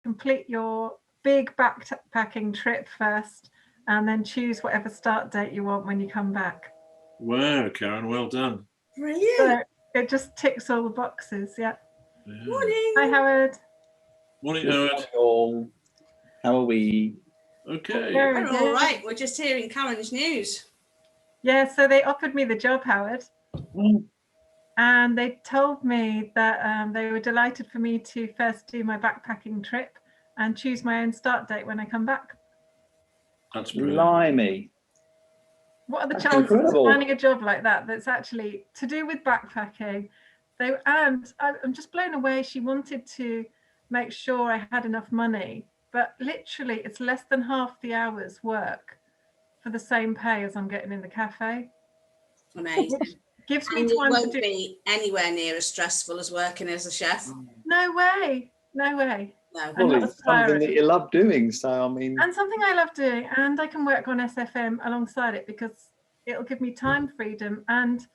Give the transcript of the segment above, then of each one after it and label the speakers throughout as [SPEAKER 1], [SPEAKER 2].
[SPEAKER 1] complete your big backpacking trip first, and then choose whatever start date you want when you come back.
[SPEAKER 2] Wow, Karen, well done.
[SPEAKER 3] Brilliant.
[SPEAKER 1] So it just ticks all the boxes. Yeah.
[SPEAKER 3] Morning.
[SPEAKER 1] Hi, Howard.
[SPEAKER 2] Morning,
[SPEAKER 4] Good
[SPEAKER 2] Howard.
[SPEAKER 4] morning, all. How are we?
[SPEAKER 2] Okay.
[SPEAKER 1] Very
[SPEAKER 3] We're all
[SPEAKER 1] good.
[SPEAKER 3] right. We're just hearing Karen's news.
[SPEAKER 1] Yeah, so they offered me the job, Howard. And they told me that they were delighted for me to first do my backpacking trip and choose my own start date when I come back.
[SPEAKER 2] That's brilliant.
[SPEAKER 4] Blimey.
[SPEAKER 1] What are the
[SPEAKER 4] That's
[SPEAKER 1] chances
[SPEAKER 4] incredible.
[SPEAKER 1] of finding a job like that that's actually to do with backpacking? I'm just blown away. She wanted to make sure I had enough money, but literally it's less than half the hours work for the same pay as I'm getting in the cafe.
[SPEAKER 3] Amazing.
[SPEAKER 1] Gives me
[SPEAKER 3] And it
[SPEAKER 1] time
[SPEAKER 3] won't
[SPEAKER 1] to do.
[SPEAKER 3] be anywhere near as stressful as working as a chef.
[SPEAKER 1] No way. No way.
[SPEAKER 3] No.
[SPEAKER 4] Well,
[SPEAKER 1] not
[SPEAKER 4] it's something that you love doing, so I mean.
[SPEAKER 1] And something I love doing, and I can work on SFM alongside it because it'll give me time freedom and,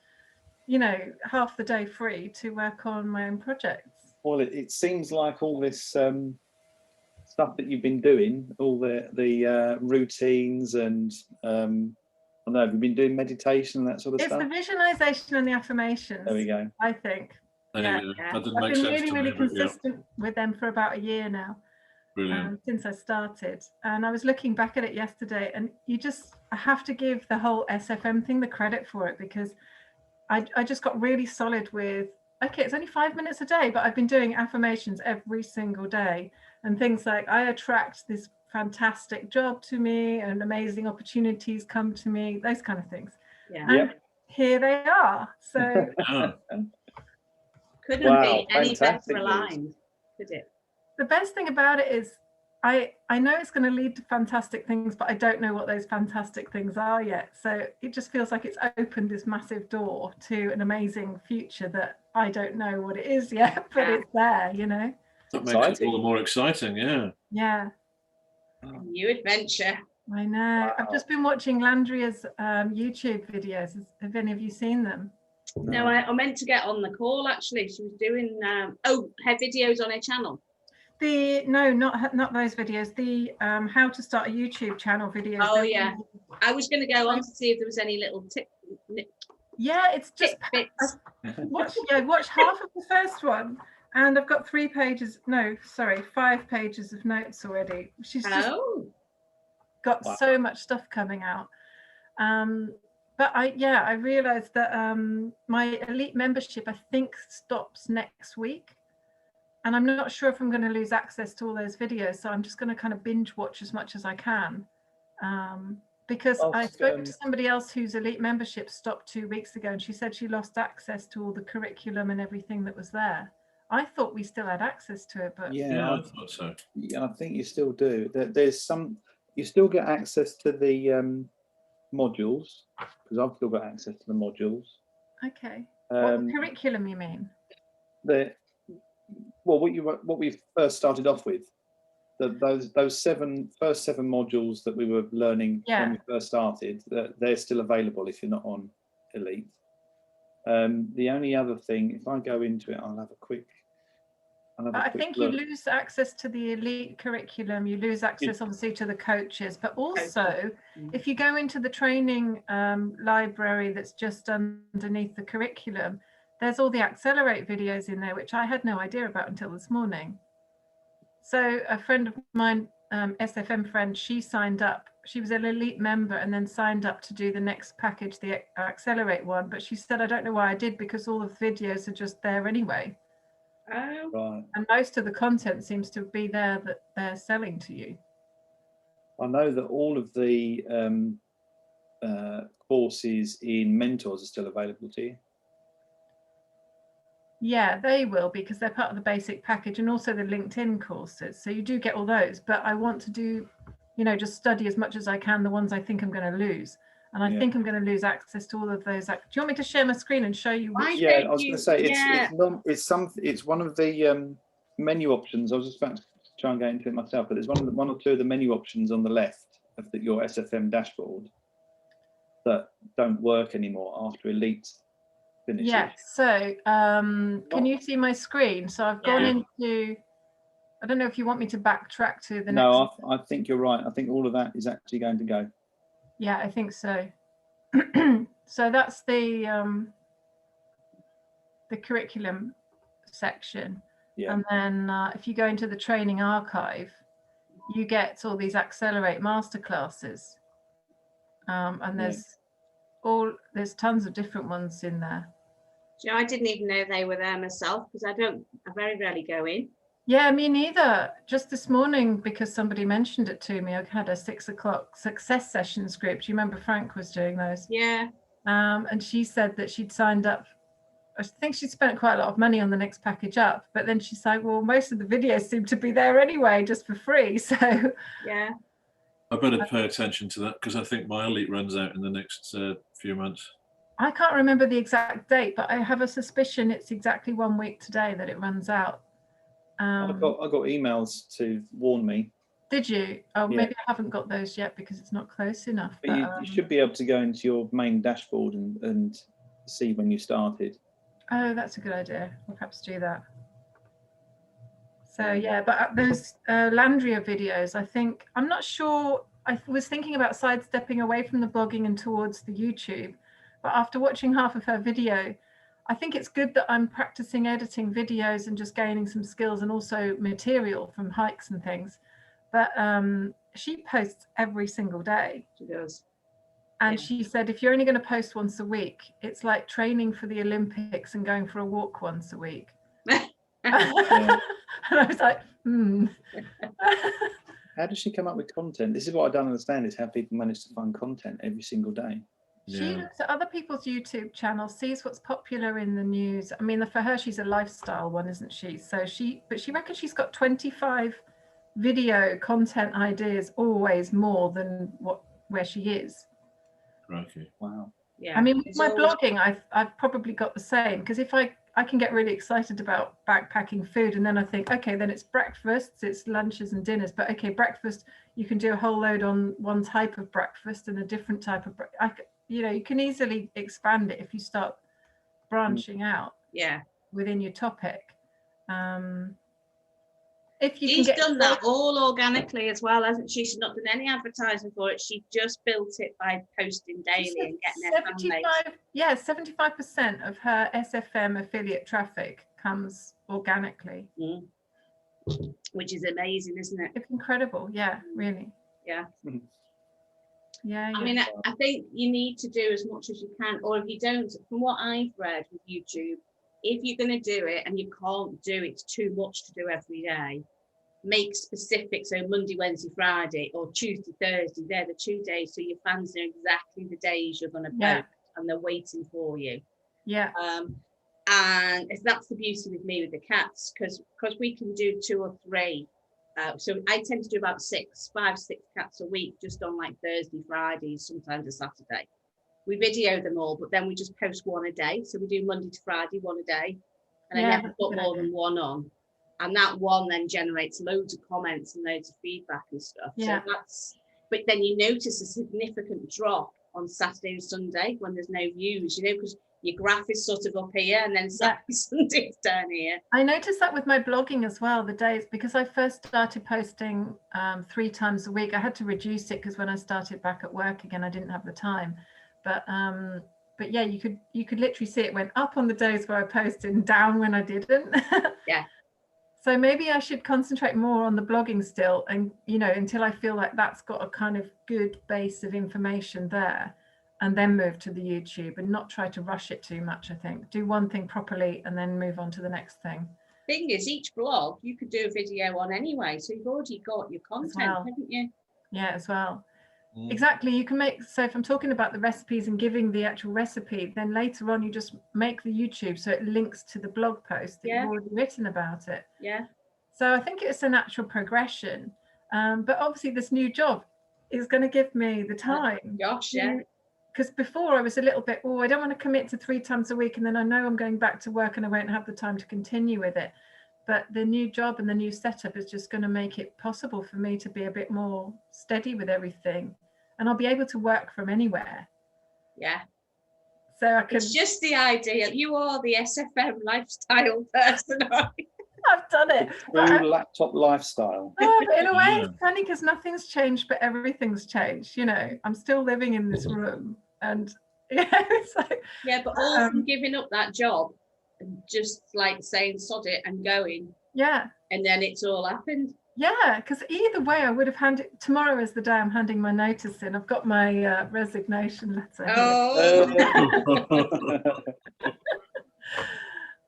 [SPEAKER 1] you know, half the day free to work on my own projects.
[SPEAKER 4] Well, it seems like all this stuff that you've been doing, all the routines and I don't know, have you been doing meditation and that sort of
[SPEAKER 1] It's
[SPEAKER 4] stuff?
[SPEAKER 1] the visualization and the affirmations.
[SPEAKER 4] There we go.
[SPEAKER 1] I think.
[SPEAKER 2] Yeah. That didn't make
[SPEAKER 1] I've been
[SPEAKER 2] sense
[SPEAKER 1] really,
[SPEAKER 2] to
[SPEAKER 1] really
[SPEAKER 2] me, but yeah.
[SPEAKER 1] consistent with them for about a year now.
[SPEAKER 2] Brilliant.
[SPEAKER 1] Since I started, and I was looking back at it yesterday, and I have to give the whole SFM thing the credit for it, because I just got really solid with, okay, it's only 5 minutes a day, but I've been doing affirmations every single day, and things like I attract this fantastic job to me and amazing opportunities come to me, those kind of things.
[SPEAKER 3] Yeah.
[SPEAKER 1] And here they are. So
[SPEAKER 3] couldn't be any better aligned, could it?
[SPEAKER 1] The best thing about it is I know it's going to lead to fantastic things, but I don't know what those fantastic things are yet. So it just feels like it's opened this massive door to an amazing future that I don't know what it is yet, but it's there, you know.
[SPEAKER 2] That makes it all the more exciting, yeah.
[SPEAKER 1] Yeah.
[SPEAKER 3] New adventure.
[SPEAKER 1] I know. Wow. I've just been watching Landria's YouTube videos. Have any of you seen them?
[SPEAKER 3] No, I meant to get on the call actually. She was doing her videos on her channel.
[SPEAKER 1] Not those videos. The how to start a YouTube channel videos.
[SPEAKER 3] Oh yeah, I was going to go on to see if there was any little tip.
[SPEAKER 1] Yeah, it's just watch half of the first one, and I've got 5 pages of notes already. She's just got so much stuff coming out. But I realized that my elite membership I think stops next week. And I'm not sure if I'm going to lose access to all those videos. So I'm just going to kind of binge watch as much as I can. Because I spoke to somebody else whose elite membership stopped 2 weeks ago, and she said she lost access to all the curriculum and everything that was there. I thought we still had access to it, but
[SPEAKER 2] yeah, I thought so.
[SPEAKER 4] Yeah, I think you still do. There's you still get access to the modules, because I've still got access to the modules.
[SPEAKER 1] Okay. What curriculum you mean?
[SPEAKER 4] What we first started off with, those first seven modules that we were learning when we first started, they're still available if you're not on Elite. The only other thing, if I go into it, I'll have a quick. I think
[SPEAKER 1] you lose access to the elite curriculum. You lose access, obviously, to the coaches, but also if you go into the training library that's just underneath the curriculum, there's all the Accelerate videos in there, which I had no idea about until this morning. So a friend of mine, SFM friend, she signed up. She was an elite member and then signed up to do the next package, the Accelerate one. But she said, I don't know why I did, because all the videos are just there anyway.
[SPEAKER 3] Oh.
[SPEAKER 4] Right.
[SPEAKER 1] And most of the content seems to be there that they're selling to you.
[SPEAKER 4] I know that all of the courses in Mentors are still available to you.
[SPEAKER 1] Yeah, they will, because they're part of the basic package, and also the LinkedIn courses. So you do get all those, but I want to do, just study as much as I can, the ones I think I'm going to lose. And I think I'm going to lose access to all of those. Do you want me to share my screen and show you?
[SPEAKER 4] Yeah, I was going to say it's one of the menu options. I was just about to try and get into it myself, but there's one or two of the menu options on the left of your SFM dashboard that don't work anymore after Elite finishes.
[SPEAKER 1] Yeah. So can you see my screen? So I've gone into I don't know if you want me to backtrack to the next.
[SPEAKER 4] No, I think you're right. I think all of that is actually going to go.
[SPEAKER 1] Yeah, I think so. So that's the curriculum section.
[SPEAKER 4] Yeah.
[SPEAKER 1] And then if you go into the training archive, you get all these Accelerate masterclasses. And there's tons of different ones in there.
[SPEAKER 3] You know, I didn't even know they were there myself because I very rarely go in.
[SPEAKER 1] Yeah, me neither. Just this morning, because somebody mentioned it to me, I had a 6 o'clock success sessions group. Do you remember Frank was doing those?
[SPEAKER 3] Yeah.
[SPEAKER 1] And she said that she'd signed up. I think she'd spent quite a lot of money on the next package up, but then she's like, well, most of the videos seem to be there anyway, just for free. So
[SPEAKER 3] yeah.
[SPEAKER 2] I better pay attention to that because I think my elite runs out in the next few months.
[SPEAKER 1] I can't remember the exact date, but I have a suspicion it's exactly 1 week today that it runs out.
[SPEAKER 4] I got emails to warn me.
[SPEAKER 1] Did you? Oh, yeah. Maybe I haven't got those yet because it's not close enough.
[SPEAKER 4] But you should be able to go into your main dashboard and see when you started.
[SPEAKER 1] Oh, that's a good idea. We'll perhaps do that. So yeah, but those Landria videos, I think, I'm not sure. I was thinking about sidestepping away from the blogging and towards the YouTube, but after watching half of her video, I think it's good that I'm practicing editing videos and just gaining some skills and also material from hikes and things. But she posts every single day.
[SPEAKER 3] She does.
[SPEAKER 1] And she said, if you're only going to post once a week, it's like training for the Olympics and going for a walk once a week. And I was like,
[SPEAKER 4] How does she come up with content? This is what I don't understand, is how people manage to find content every single day.
[SPEAKER 1] She looks at other people's YouTube channels, sees what's popular in the news. I mean, for her, she's a lifestyle one, isn't she? So she reckons she's got 25 video content ideas, always more than where she is.
[SPEAKER 2] Okay.
[SPEAKER 4] Wow.
[SPEAKER 3] Yeah.
[SPEAKER 1] I mean, with my blogging, I've probably got the same, because if I can get really excited about backpacking food, and then I think, okay, then it's breakfasts, it's lunches and dinners, but okay, breakfast, you can do a whole load on one type of breakfast and a different type of you can easily expand it if you start branching out within your topic. If you
[SPEAKER 3] She's done that all organically as well, hasn't she? She's not done any advertising for it. She just built it by posting daily and getting her fan base.
[SPEAKER 1] Yeah, 75% of her SFM affiliate traffic comes organically.
[SPEAKER 3] Which is amazing, isn't it?
[SPEAKER 1] It's incredible. Yeah, really.
[SPEAKER 3] Yeah.
[SPEAKER 1] Yeah.
[SPEAKER 3] I mean, I think you need to do as much as you can, or if you don't, from what I've read with YouTube, if you're going to do it and you can't do it, it's too much to do every day, make specific. So Monday, Wednesday, Friday, or Tuesday, Thursday, they're the 2 days. So your fans know exactly the days you're going to post and they're waiting for you.
[SPEAKER 1] Yeah.
[SPEAKER 3] And that's the beauty with me with the cats, because we can do 2 or 3. So I tend to do about 5, 6 cats a week, just on like Thursday, Fridays, sometimes a Saturday. We video them all, but then we just post 1 a day. So we do Monday to Friday, 1 a day, and I never put more than 1 on. And that one then generates loads of comments and loads of feedback and stuff.
[SPEAKER 1] Yeah.
[SPEAKER 3] So but then you notice a significant drop on Saturday and Sunday when there's no views, because your graph is sort of up here and then Saturday, Sunday is down here.
[SPEAKER 1] I noticed that with my blogging as well, the days, because I first started posting 3 times a week. I had to reduce it because when I started back at work again, I didn't have the time. But yeah, you could literally see it went up on the days where I posted and down when I didn't.
[SPEAKER 3] Yeah.
[SPEAKER 1] So maybe I should concentrate more on the blogging still, and until I feel like that's got a kind of good base of information there, and then move to the YouTube and not try to rush it too much. I think do one thing properly and then move on to the next thing.
[SPEAKER 3] Thing is, each blog you could do a video on anyway, so you've already got your content, haven't you?
[SPEAKER 1] Yeah, as well. Exactly. You can make, so if I'm talking about the recipes and giving the actual recipe, then later on you just make the YouTube so it links to the blog post that you've already written about it.
[SPEAKER 3] Yeah.
[SPEAKER 1] So I think it's a natural progression. But obviously this new job is going to give me the time.
[SPEAKER 3] Gosh, yeah.
[SPEAKER 1] Because before I was a little bit, I don't want to commit to 3 times a week and then I know I'm going back to work and I won't have the time to continue with it. But the new job and the new setup is just going to make it possible for me to be a bit more steady with everything. And I'll be able to work from anywhere.
[SPEAKER 3] Yeah.
[SPEAKER 1] So I can...
[SPEAKER 3] It's just the idea. You are the SFM lifestyle person.
[SPEAKER 1] I've done it.
[SPEAKER 4] True laptop lifestyle.
[SPEAKER 1] Oh, but in a way, it's funny because nothing's changed, but everything's changed. You know, I'm still living in this room, and it's like,
[SPEAKER 3] but all from giving up that job and just like saying sod it and going.
[SPEAKER 1] Yeah.
[SPEAKER 3] And then it's all happened.
[SPEAKER 1] Yeah, because either way, I would have handed. Tomorrow is the day I'm handing my notice in. I've got my resignation letter.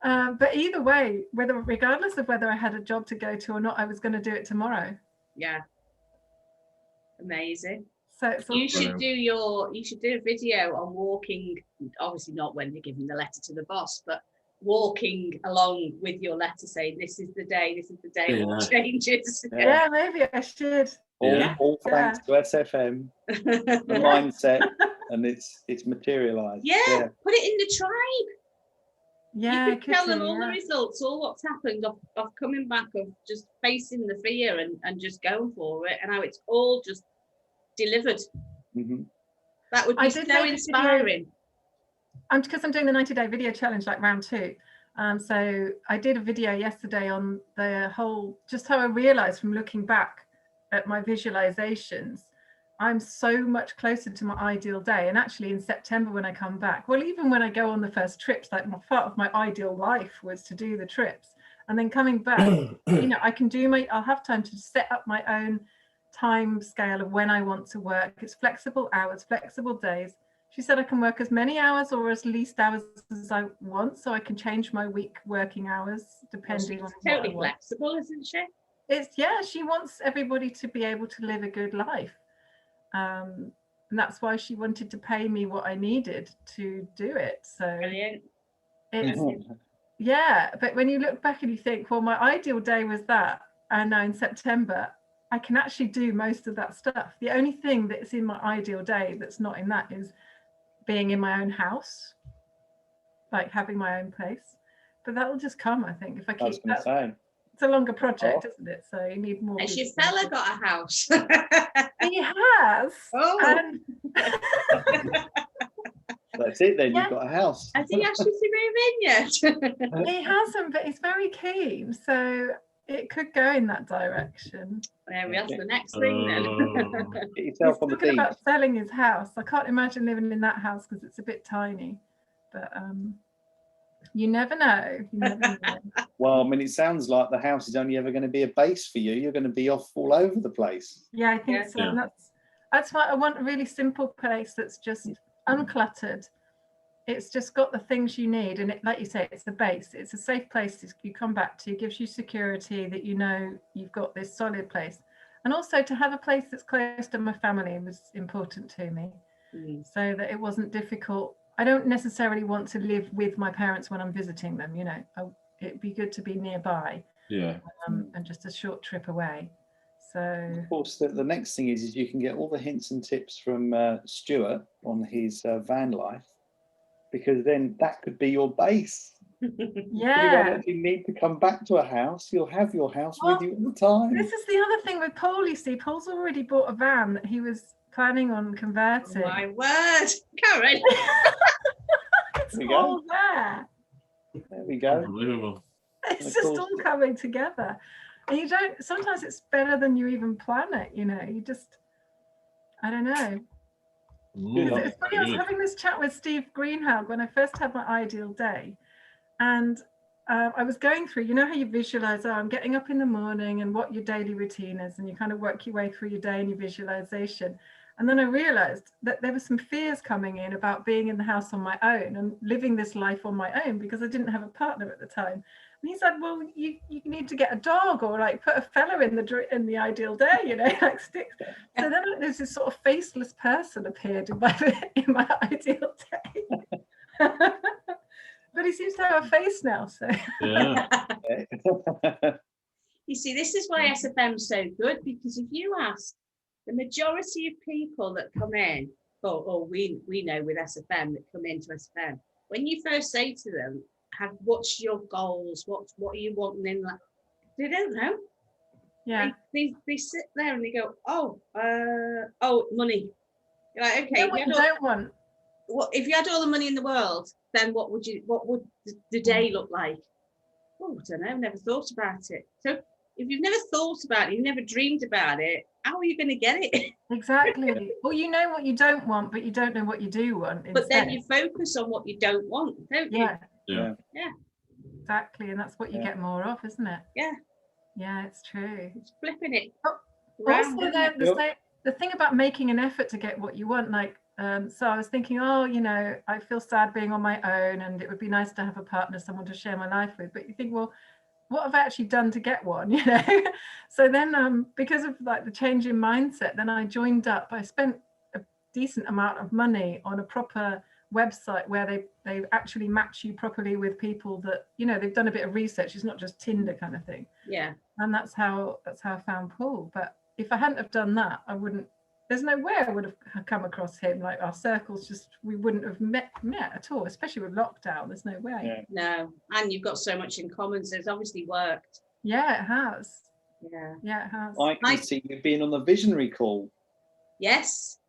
[SPEAKER 1] But either way, regardless of whether I had a job to go to or not, I was going to do it tomorrow.
[SPEAKER 3] Yeah. Amazing.
[SPEAKER 1] So it's
[SPEAKER 3] you should do a video on walking, obviously not when you're giving the letter to the boss, but walking along with your letter saying this is the day all changes.
[SPEAKER 1] Yeah, maybe I should.
[SPEAKER 4] All thanks to SFM, the mindset, and it's materialized.
[SPEAKER 3] Yeah, put it in the tribe.
[SPEAKER 1] Yeah,
[SPEAKER 3] you could tell them all the results, all what's happened of coming back, of just facing the fear and just going for it, and how it's all just delivered.
[SPEAKER 4] Mm-hmm.
[SPEAKER 3] That would be so inspiring.
[SPEAKER 1] Because I'm doing the 90-day video challenge, like round 2. So I did a video yesterday on the whole, just how I realized from looking back at my visualizations, I'm so much closer to my ideal day. And actually in September when I come back, well, even when I go on the first trips, like part of my ideal life was to do the trips. And then coming back, you know, I'll have time to set up my own time scale of when I want to work. It's flexible hours, flexible days. She said I can work as many hours or as least hours as I want, so I can change my week working hours depending on what
[SPEAKER 3] totally flexible, isn't she?
[SPEAKER 1] She wants everybody to be able to live a good life. And that's why she wanted to pay me what I needed to do it. So
[SPEAKER 3] brilliant.
[SPEAKER 1] But when you look back and you think, well, my ideal day was that, and now in September I can actually do most of that stuff. The only thing that's in my ideal day that's not in that is being in my own house, like having my own place. But that will just come, I think, if I keep that. It's a longer project, isn't it? So you need more.
[SPEAKER 3] Has your fella got a house?
[SPEAKER 1] He has.
[SPEAKER 3] Oh.
[SPEAKER 4] That's it then, you've got a house.
[SPEAKER 3] Has he asked you to move in yet?
[SPEAKER 1] He hasn't, but he's very keen. So it could go in that direction.
[SPEAKER 3] There, that's the next thing then.
[SPEAKER 4] Get yourself on the beach.
[SPEAKER 1] He's talking about selling his house. I can't imagine living in that house because it's a bit tiny. But you never know.
[SPEAKER 4] Well, I mean, it sounds like the house is only ever going to be a base for you. You're going to be off all over the place.
[SPEAKER 1] Yeah, I think so. And that's why I want a really simple place that's just uncluttered. It's just got the things you need, and like you say, it's the base. It's a safe place you come back to. It gives you security that you know you've got this solid place, and also to have a place that's close to my family was important to me, so that it wasn't difficult. I don't necessarily want to live with my parents when I'm visiting them. You know, it'd be good to be nearby.
[SPEAKER 2] Yeah.
[SPEAKER 1] And just a short trip away. So
[SPEAKER 4] of course, the next thing is you can get all the hints and tips from Stuart on his van life, because then that could be your base.
[SPEAKER 1] Yeah.
[SPEAKER 4] You don't actually need to come back to a house. You'll have your house with you all the time.
[SPEAKER 1] This is the other thing with Paul, you see. Paul's already bought a van that he was planning on converting.
[SPEAKER 3] Oh, my word, Karen.
[SPEAKER 1] It's all there.
[SPEAKER 4] There we go.
[SPEAKER 2] Unbelievable.
[SPEAKER 1] It's just all coming together. And you don't, sometimes it's better than you even plan it, you know. You just, I don't know. It's funny, I was having this chat with Steve Greenhalgh when I first had my ideal day. And I was going through, you know how you visualize, I'm getting up in the morning and what your daily routine is, and you kind of work your way through your day and your visualization. And then I realized that there were some fears coming in about being in the house on my own and living this life on my own because I didn't have a partner at the time. And he said, well, you need to get a dog or like put a fella in the ideal day, you know, like sticks. So then there's this sort of faceless person appeared in my ideal day. But he seems to have a face now, so.
[SPEAKER 2] Yeah.
[SPEAKER 3] You see, this is why SFM's so good, because if you ask the majority of people that come in, or we know with SFM that come into SFM, when you first say to them, what's your goals? What are you wanting in life? They don't know.
[SPEAKER 1] Yeah.
[SPEAKER 3] They sit there and they go, money. You're like, okay.
[SPEAKER 1] You know what you don't want?
[SPEAKER 3] If you had all the money in the world, then what would the day look like? Oh, I don't know, never thought about it. So if you've never thought about it, you've never dreamed about it, how are you going to get it?
[SPEAKER 1] Exactly. Well, you know what you don't want, but you don't know what you do want instead.
[SPEAKER 3] But then you focus on what you don't want, don't you?
[SPEAKER 2] Yeah.
[SPEAKER 1] Exactly. And that's what you get more of, isn't it?
[SPEAKER 3] Yeah.
[SPEAKER 1] Yeah, it's true.
[SPEAKER 3] It's flipping it.
[SPEAKER 1] Also, the thing about making an effort to get what you want, like, so I was thinking, oh, you know, I feel sad being on my own and it would be nice to have a partner, someone to share my life with. But you think, well, what have I actually done to get one, you know? So then because of like the change in mindset, then I joined up. I spent a decent amount of money on a proper website where they actually match you properly with people that, you know, they've done a bit of research. It's not just Tinder kind of thing.
[SPEAKER 3] Yeah.
[SPEAKER 1] And that's how I found Paul. But if I hadn't have done that, I wouldn't, there's no way I would have come across him. Like our circles just, we wouldn't have met at all, especially with lockdown. There's no way.
[SPEAKER 4] Yeah.
[SPEAKER 3] No, and you've got so much in common, so it's obviously worked.
[SPEAKER 1] Yeah, it has.
[SPEAKER 3] Yeah,
[SPEAKER 1] it has.
[SPEAKER 4] I can see you being on the visionary call.
[SPEAKER 3] Yes.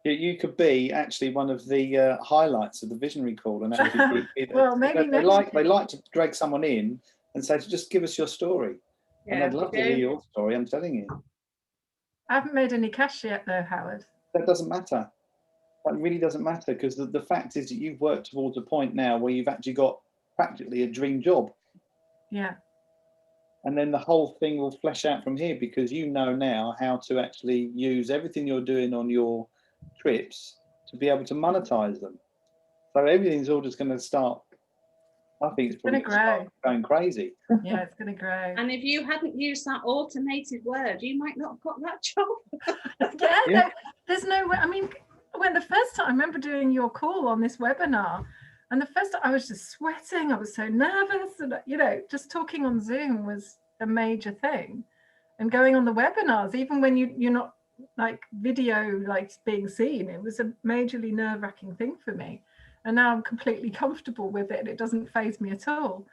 [SPEAKER 4] You could be actually one of the highlights of the visionary call, and actually
[SPEAKER 1] well, maybe
[SPEAKER 4] they like to drag someone in and say, just give us your story. And I'd love to hear your story, I'm telling you.
[SPEAKER 1] I haven't made any cash yet though, Howard.
[SPEAKER 4] That doesn't matter. That really doesn't matter, because the fact is that you've worked towards a point now where you've actually got practically a dream job.
[SPEAKER 1] Yeah.
[SPEAKER 4] And then the whole thing will flesh out from here, because you know now how to actually use everything you're doing on your trips to be able to monetize them. So everything's all just going to start. I think it's probably going to grow, going crazy.
[SPEAKER 1] Yeah, it's going to grow.
[SPEAKER 3] And if you hadn't used that automated word, you might not have got that job.
[SPEAKER 1] No, there's no way. I mean, when the first time I remember doing your call on this webinar, and the first time I was just sweating, I was so nervous, and you know, just talking on Zoom was a major thing. And going on the webinars, even when you're not like video like being seen, it was a majorly nerve-wracking thing for me. And now I'm completely comfortable with it, and it doesn't faze me at all.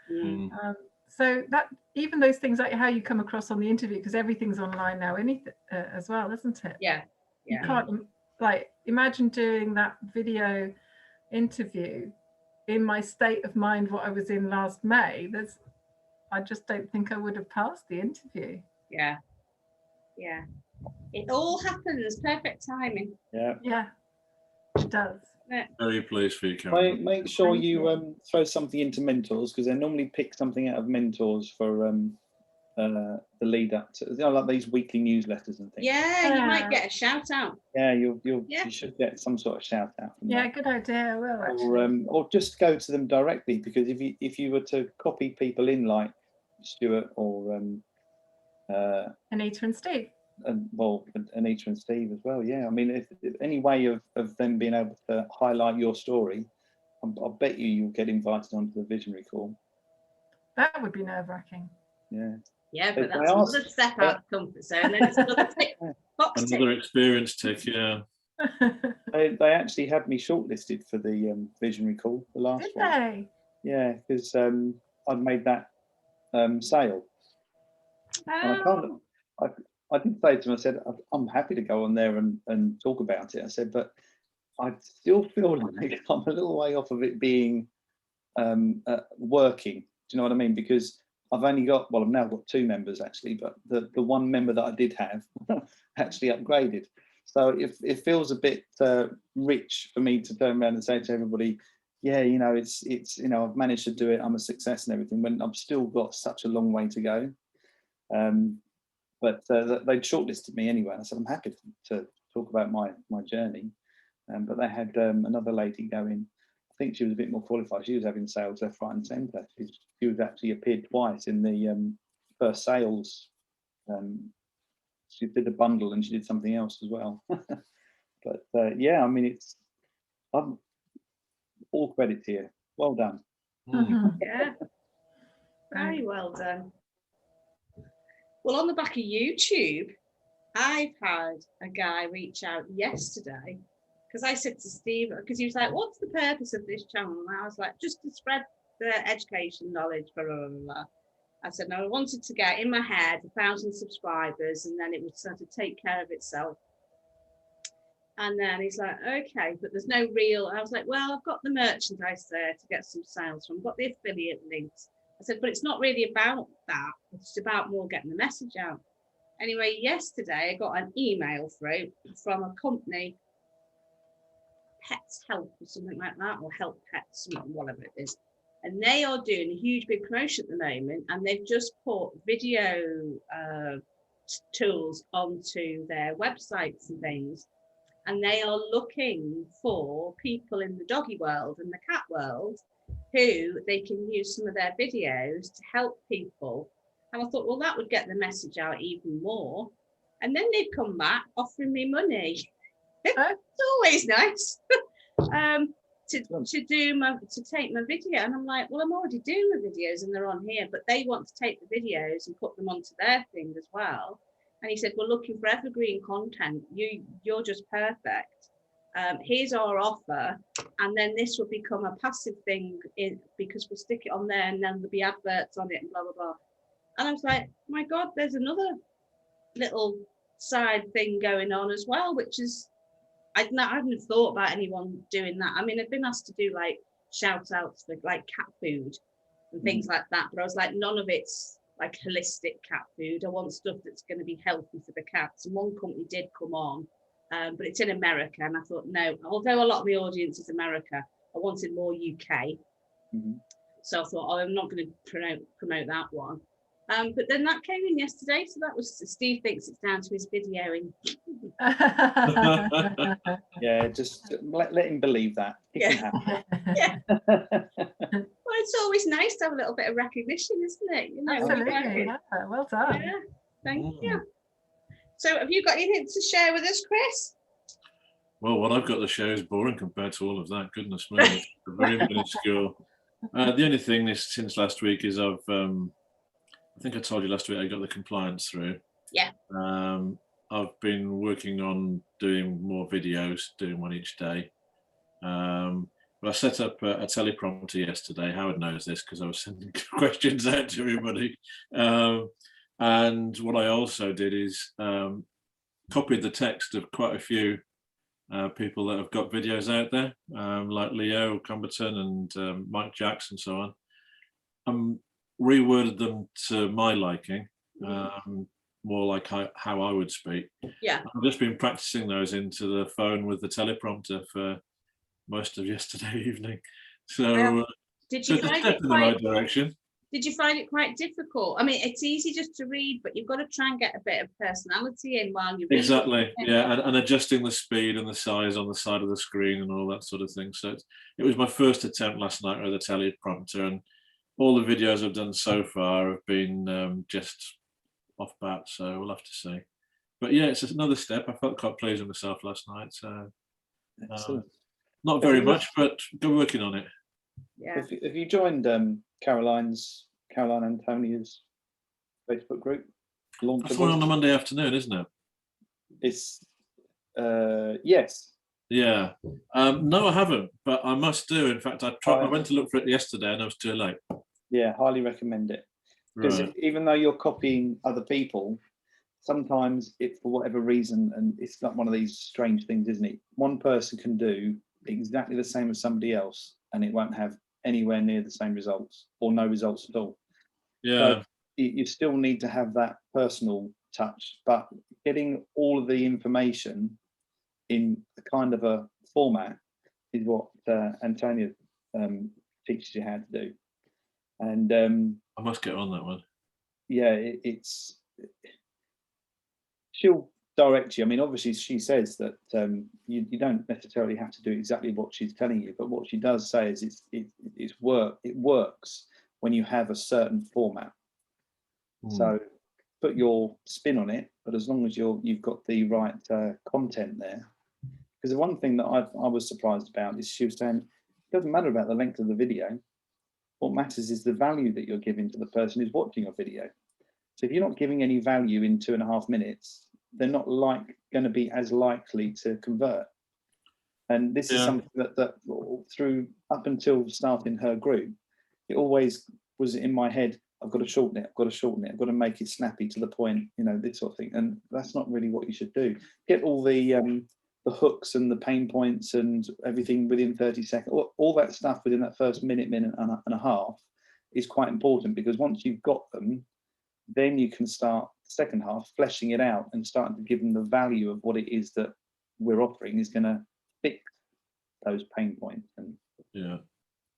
[SPEAKER 1] So that even those things like how you come across on the interview, because everything's online now, as well, isn't it?
[SPEAKER 3] Yeah.
[SPEAKER 1] You can't like imagine doing that video interview in my state of mind what I was in last May. I just don't think I would have passed the interview.
[SPEAKER 3] Yeah. It all happens, perfect timing.
[SPEAKER 1] Yeah, it does.
[SPEAKER 2] Very pleased for you, Karen.
[SPEAKER 4] Make sure you throw something into mentors, because they normally pick something out of mentors for the lead up to, you know, like these weekly newsletters and things.
[SPEAKER 3] Yeah, you might get a shout out.
[SPEAKER 4] Yeah, you should get some sort of shout out from that.
[SPEAKER 1] Good idea. Well, actually.
[SPEAKER 4] Or just go to them directly, because if you were to copy people in like Stuart or
[SPEAKER 1] Anita and Steve.
[SPEAKER 4] Anita and Steve as well. Yeah, I mean, if any way of them being able to highlight your story, I'll bet you'll get invited onto the visionary call.
[SPEAKER 1] That would be nerve-wracking.
[SPEAKER 3] Yeah, but that's another step out of comfort zone. Then it's another tick.
[SPEAKER 2] Another experience tick, yeah.
[SPEAKER 4] They actually had me shortlisted for the visionary call, the last one.
[SPEAKER 1] Did they?
[SPEAKER 4] Yeah, because I'd made that sale. And I did say to them, I said, I'm happy to go on there and talk about it. I said, but I still feel like I'm a little way off of it being working. Do you know what I mean? Because I've now got 2 members actually, but the one member that I did have actually upgraded. So it feels a bit rich for me to turn around and say to everybody, yeah, you know, it's you know, I've managed to do it, I'm a success and everything, when I've still got such a long way to go. But they'd shortlisted me anyway. And I said, I'm happy to talk about my journey. But they had another lady going. I think she was a bit more qualified. She was having sales left, right and centre. She was actually appeared twice in the first sales. She did a bundle and she did something else as well. But yeah, I mean, I'm all credit here. Well done.
[SPEAKER 3] Yeah, very well done. Well, on the back of YouTube, I've had a guy reach out yesterday, because I said to Steve, because he was like, what's the purpose of this channel? And I was like, just to spread the education knowledge, blah, blah, blah, blah. I said, no, I wanted to get in my head 1,000 subscribers and then it would sort of take care of itself. And then he's like, okay, but there's no real. I was like, well, I've got the merchandise there to get some sales from. I've got the affiliate links. I said, but it's not really about that. It's about more getting the message out. Anyway, yesterday I got an email through from a company, Pets Help or something like that, or Help Pets, whatever it is. And they are doing a huge big promotion at the moment, and they've just put video tools onto their websites and things. And they are looking for people in the doggy world and the cat world who they can use some of their videos to help people. And I thought, well, that would get the message out even more. And then they've come back offering me money. It's always nice to take my video. And I'm like, well, I'm already doing the videos and they're on here, but they want to take the videos and put them onto their thing as well. And he said, we're looking for evergreen content. You're just perfect. Here's our offer. And then this will become a passive thing because we'll stick it on there and then there'll be adverts on it and blah, blah, blah. And I was like, my God, there's another little side thing going on as well, which is, I hadn't thought about anyone doing that. I mean, I've been asked to do like shout outs for like cat food and things like that. But I was like, none of it's like holistic cat food. I want stuff that's going to be healthy for the cats. And one company did come on, but it's in America. And I thought, no, although a lot of the audience is America, I wanted more UK. So I thought, I'm not going to promote that one. But then that came in yesterday. So that was, Steve thinks it's down to his videoing.
[SPEAKER 4] Yeah, just let him believe that.
[SPEAKER 3] Yeah. Well, it's always nice to have a little bit of recognition, isn't it? You know,
[SPEAKER 1] absolutely. Yeah, well done.
[SPEAKER 3] Yeah, thank you. So have you got anything to share with us, Chris?
[SPEAKER 2] Well, what I've got to share is boring compared to all of that. Goodness me, it's very minuscule. The only thing is, since last week is I think I told you last week I got the compliance through.
[SPEAKER 3] Yeah.
[SPEAKER 2] I've been working on doing more videos, doing one each day. But I set up a teleprompter yesterday. Howard knows this because I was sending questions out to everybody. And what I also did is copied the text of quite a few people that have got videos out there, like Leo Cumberton and Mike Jacks and so on. Reworded them to my liking, more like how I would speak.
[SPEAKER 3] Yeah.
[SPEAKER 2] I've just been practicing those into the phone with the teleprompter for most of yesterday evening. So
[SPEAKER 3] did you find it
[SPEAKER 2] in the right direction?
[SPEAKER 3] Did you find it quite difficult? I mean, it's easy just to read, but you've got to try and get a bit of personality in while you read.
[SPEAKER 2] Exactly, yeah, and adjusting the speed and the size on the side of the screen and all that sort of thing. So it was my first attempt last night with a teleprompter, and all the videos I've done so far have been just off bat, so we'll have to see. But yeah, it's another step. I felt quite pleased with myself last night. So not very much, but go working on it.
[SPEAKER 3] Yeah.
[SPEAKER 4] Have you joined Caroline Antonia's Facebook group?
[SPEAKER 2] That's one on a Monday afternoon, isn't it?
[SPEAKER 4] It's yes.
[SPEAKER 2] Yeah. No, I haven't, but I must do. In fact, I went to look for it yesterday and I was too late.
[SPEAKER 4] Yeah, highly recommend it. Because even though you're copying other people, sometimes it's for whatever reason, and it's not one of these strange things, isn't it? One person can do exactly the same as somebody else, and it won't have anywhere near the same results or no results at all.
[SPEAKER 2] Yeah.
[SPEAKER 4] So you still need to have that personal touch, but getting all of the information in a kind of a format is what Antonia teaches you how to do. And
[SPEAKER 2] I must get on that one.
[SPEAKER 4] Yeah, she'll direct you. I mean, obviously she says that you don't necessarily have to do exactly what she's telling you, but what she does say is it works when you have a certain format. So put your spin on it, but as long as you've got the right content there. Because the one thing that I was surprised about is she was saying it doesn't matter about the length of the video. What matters is the value that you're giving to the person who's watching your video. So if you're not giving any value in 2.5 minutes, they're not going to be as likely to convert. And this is something that through up until starting her group, it always was in my head. I've got to shorten it. I've got to make it snappy to the point. You know, this sort of thing. And that's not really what you should do. Get all the hooks and the pain points and everything within 30 seconds. All that stuff within that first minute and a half is quite important, because once you've got them, then you can start the second half fleshing it out and starting to give them the value of what it is that we're offering is going to fix those pain points. And
[SPEAKER 2] yeah,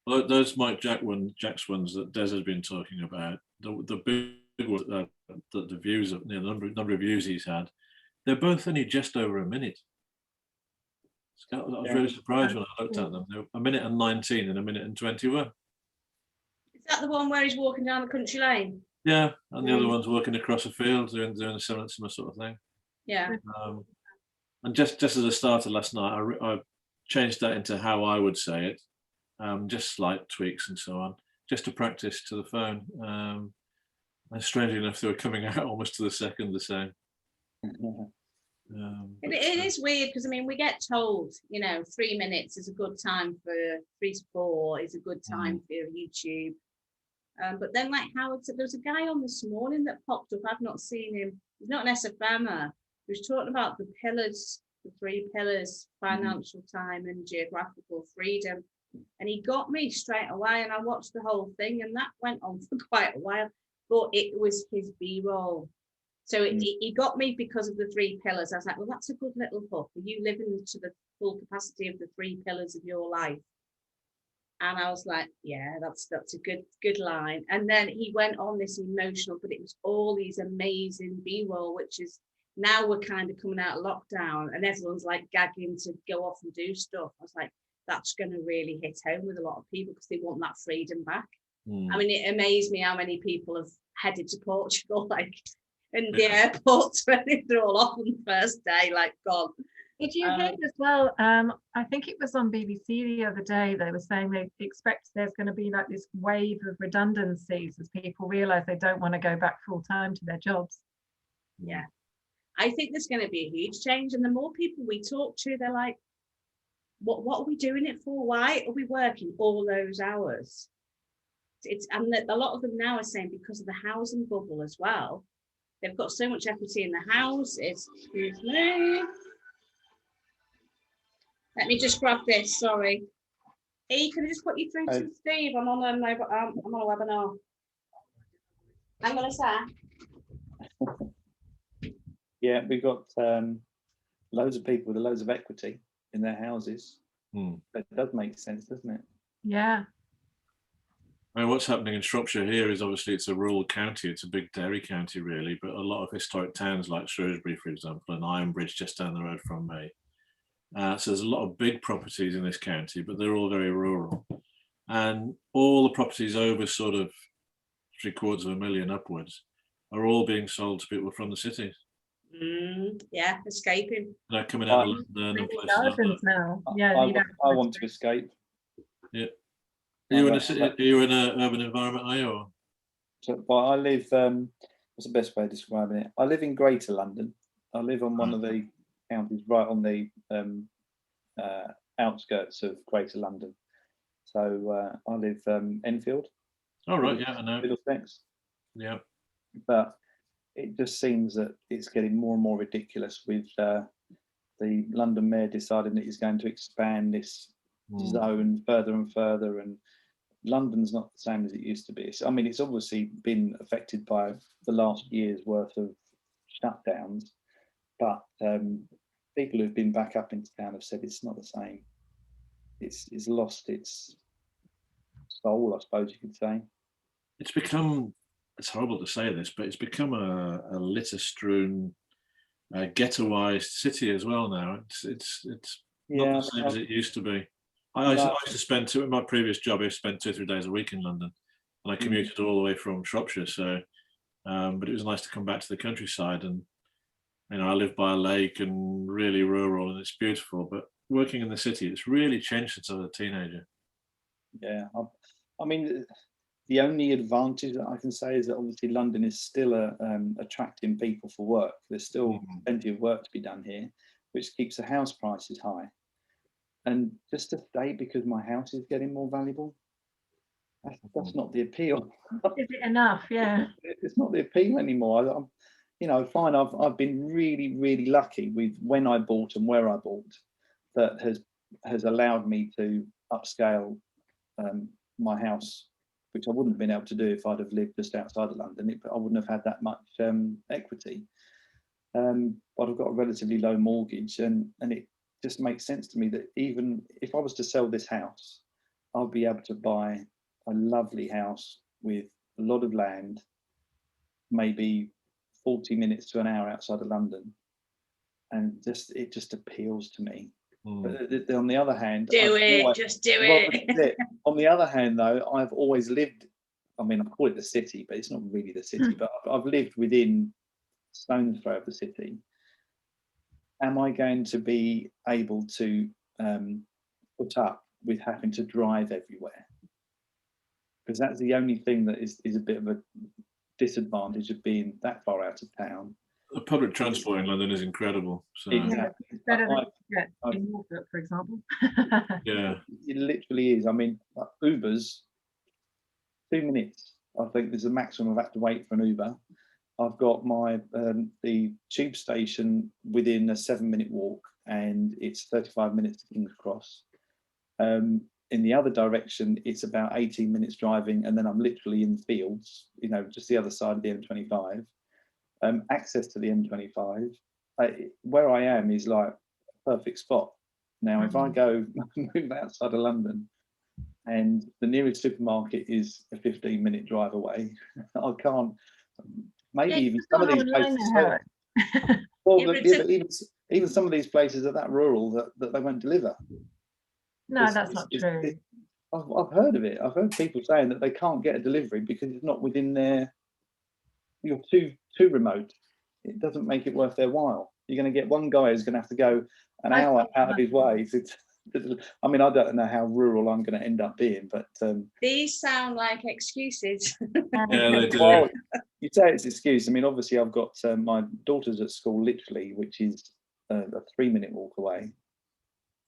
[SPEAKER 2] well, those Jack's ones that Des has been talking about, the big one, the views of the number of views he's had, they're both only just over a minute. I was really surprised when I looked at them. They were 1:19 and 1:21.
[SPEAKER 3] Is that the one where he's walking down the country lane?
[SPEAKER 2] Yeah, and the other one's walking across a field doing a similar sort of thing.
[SPEAKER 3] Yeah.
[SPEAKER 2] And just as a starter last night, I changed that into how I would say it, just slight tweaks and so on, just to practice to the phone. And strangely enough, they were coming out almost to the second the same.
[SPEAKER 3] It is weird, because I mean, we get told, 3 minutes is a good time for 3 to 4 is a good time for YouTube. But then, like Howard said, there was a guy on this morning that popped up. I've not seen him. He's not an SFMer. He was talking about the pillars, the 3 pillars: financial, time, and geographical freedom. And he got me straight away, and I watched the whole thing, and that went on for quite a while. But it was his B-roll. So he got me because of the 3 pillars. I was like, well, that's a good little hook. Are you living to the full capacity of the 3 pillars of your life? And I was like, yeah, that's a good line. And then he went on this emotional, but it was all these amazing B-roll, which is now we're kind of coming out of lockdown and everyone's like gagging to go off and do stuff. I was like, that's going to really hit home with a lot of people, because they want that freedom back. I mean, it amazed me how many people have headed to Portugal, like, in the airports when they're all off on the first day, like, gone.
[SPEAKER 1] Did you hear as well? I think it was on BBC the other day. They were saying they expect there's going to be like this wave of redundancies as people realise they don't want to go back full time to their jobs.
[SPEAKER 3] Yeah, I think there's going to be a huge change, and the more people we talk to, they're like, "What are we doing it for? Why are we working all those hours?" And a lot of them now are saying because of the housing bubble as well. They've got so much equity in the house. Excuse me. Let me just grab this. Sorry. Hey, can I just put you through to Steve? I'm on a webinar. Hang on a sec.
[SPEAKER 4] Yeah, we've got loads of people with loads of equity in their houses. That does make sense, doesn't it?
[SPEAKER 1] Yeah.
[SPEAKER 2] I mean, what's happening in Shropshire here is obviously it's a rural county. It's a big dairy county, really, but a lot of historic towns like Shrewsbury, for example, and Ironbridge just down the road from me. So there's a lot of big properties in this county, but they're all very rural. And all the properties over sort of $750,000 upwards are all being sold to people from the cities.
[SPEAKER 3] Yeah, escaping.
[SPEAKER 2] They're coming out of London and places like that.
[SPEAKER 1] Now. Yeah,
[SPEAKER 4] I want to escape.
[SPEAKER 2] Yeah. Are you in an urban environment, are you? Or?
[SPEAKER 4] So, well, I live, what's the best way of describing it? I live in Greater London. I live on one of the counties right on the outskirts of Greater London. So I live Enfield.
[SPEAKER 2] Oh, right, yeah, I know.
[SPEAKER 4] Middlesex.
[SPEAKER 2] Yeah.
[SPEAKER 4] But it just seems that it's getting more and more ridiculous with the London Mayor deciding that he's going to expand this zone further and further, and London's not the same as it used to be. I mean, it's obviously been affected by the last year's worth of shutdowns, but people who've been back up into town have said it's not the same. It's lost its soul, I suppose you could say.
[SPEAKER 2] It's become, it's horrible to say this, but it's become a litter-strewn, ghettoized city as well now. It's not the same as it used to be. I used to spend in my previous job, I spent 2 or 3 days a week in London, and I commuted all the way from Shropshire. So, but it was nice to come back to the countryside, and I live by a lake and really rural, and it's beautiful. But working in the city, it's really changed since I was a teenager.
[SPEAKER 4] Yeah, I mean, the only advantage that I can say is that obviously London is still attracting people for work. There's still plenty of work to be done here, which keeps the house prices high. And just to stay because my house is getting more valuable, that's not the appeal.
[SPEAKER 1] Is it enough? Yeah.
[SPEAKER 4] It's not the appeal anymore. Fine. I've been really, really lucky with when I bought and where I bought. That has allowed me to upscale my house which I wouldn't have been able to do if I'd have lived just outside of London. I wouldn't have had that much equity. But I've got a relatively low mortgage, and it just makes sense to me that even if I was to sell this house, I'll be able to buy a lovely house with a lot of land, maybe 40 minutes to an hour outside of London, and it just appeals to me. But on the other hand,
[SPEAKER 3] just do it.
[SPEAKER 4] On the other hand, though, I've always lived, I mean, I call it the city, but it's not really the city, but I've lived within stone's throw of the city. Am I going to be able to put up with having to drive everywhere? Because that's the only thing that is a bit of a disadvantage of being that far out of town.
[SPEAKER 2] The public transport in London is incredible. So.
[SPEAKER 4] Exactly.
[SPEAKER 1] It's better than in Norfolk, for example.
[SPEAKER 2] Yeah.
[SPEAKER 4] It literally is. I mean, Ubers, 2 minutes. I think there's a maximum I've had to wait for an Uber. I've got my the tube station within a 7-minute walk, and it's 35 minutes to King's Cross. In the other direction, it's about 18 minutes driving, and then I'm literally in the fields, just the other side of the M25. Access to the M25, where I am is like a perfect spot. Now, if I go move outside of London and the nearest supermarket is a 15-minute drive away, I can't. Maybe even some of these places. Well, even some of these places are that rural that they won't deliver.
[SPEAKER 1] No, that's not true.
[SPEAKER 4] I've heard of it. I've heard people saying that they can't get a delivery because it's not within their. You're too remote. It doesn't make it worth their while. You're going to get one guy who's going to have to go an hour out of his way. I mean, I don't know how rural I'm going to end up being, but
[SPEAKER 3] these sound like excuses.
[SPEAKER 2] Yeah, they do.
[SPEAKER 4] Well, you say it's an excuse. I mean, obviously, I've got my daughter's at school, literally, which is a 3-minute walk away.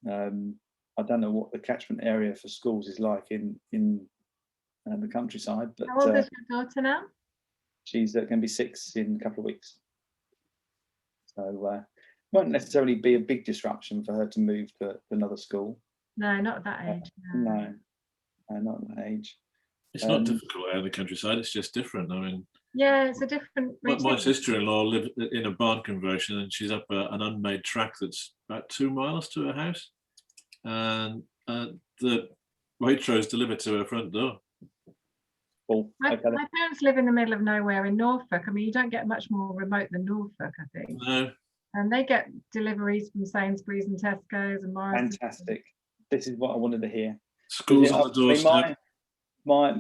[SPEAKER 4] I don't know what the catchment area for schools is like in the countryside. But
[SPEAKER 1] how old is your daughter now?
[SPEAKER 4] She's going to be 6 in a couple of weeks. So won't necessarily be a big disruption for her to move to another school.
[SPEAKER 1] No, not at that age.
[SPEAKER 4] No, not at that age.
[SPEAKER 2] It's not difficult out in the countryside. It's just different. I mean,
[SPEAKER 1] yeah, it's a different.
[SPEAKER 2] My sister-in-law lived in a barn conversion, and she's up an unmade track that's about 2 miles to her house, and the Waitrose delivered to her front door.
[SPEAKER 1] My parents live in the middle of nowhere in Norfolk. I mean, you don't get much more remote than Norfolk, I think.
[SPEAKER 2] No.
[SPEAKER 1] And they get deliveries from Sainsbury's and Tesco's and Morrison's.
[SPEAKER 4] Fantastic. This is what I wanted to hear.
[SPEAKER 2] Schools on the doorstep.
[SPEAKER 4] My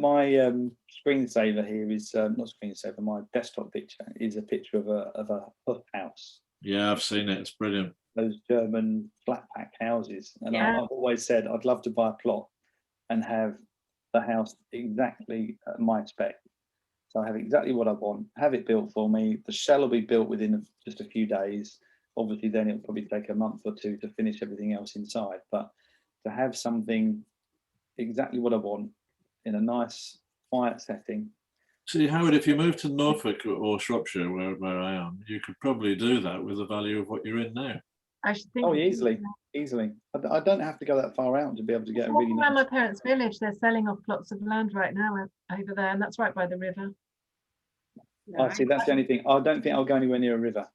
[SPEAKER 4] screensaver here is not screensaver. My desktop picture is a picture of a hut house.
[SPEAKER 2] Yeah, I've seen it. It's brilliant.
[SPEAKER 4] Those German flat pack houses, and I've always said I'd love to buy a plot and have the house exactly my spec. So I have exactly what I want. Have it built for me. The shell will be built within just a few days. Obviously, then it'll probably take a month or two to finish everything else inside. But to have something exactly what I want in a nice, quiet setting.
[SPEAKER 2] See, Howard, if you move to Norfolk or Shropshire, where I am, you could probably do that with the value of what you're in now.
[SPEAKER 1] I should think.
[SPEAKER 4] Oh, easily. I don't have to go that far out to be able to get a really nice.
[SPEAKER 1] Around my parents' village, they're selling off plots of land right now over there, and that's right by the river.
[SPEAKER 4] I see. That's the only thing. I don't think I'll go anywhere near a river.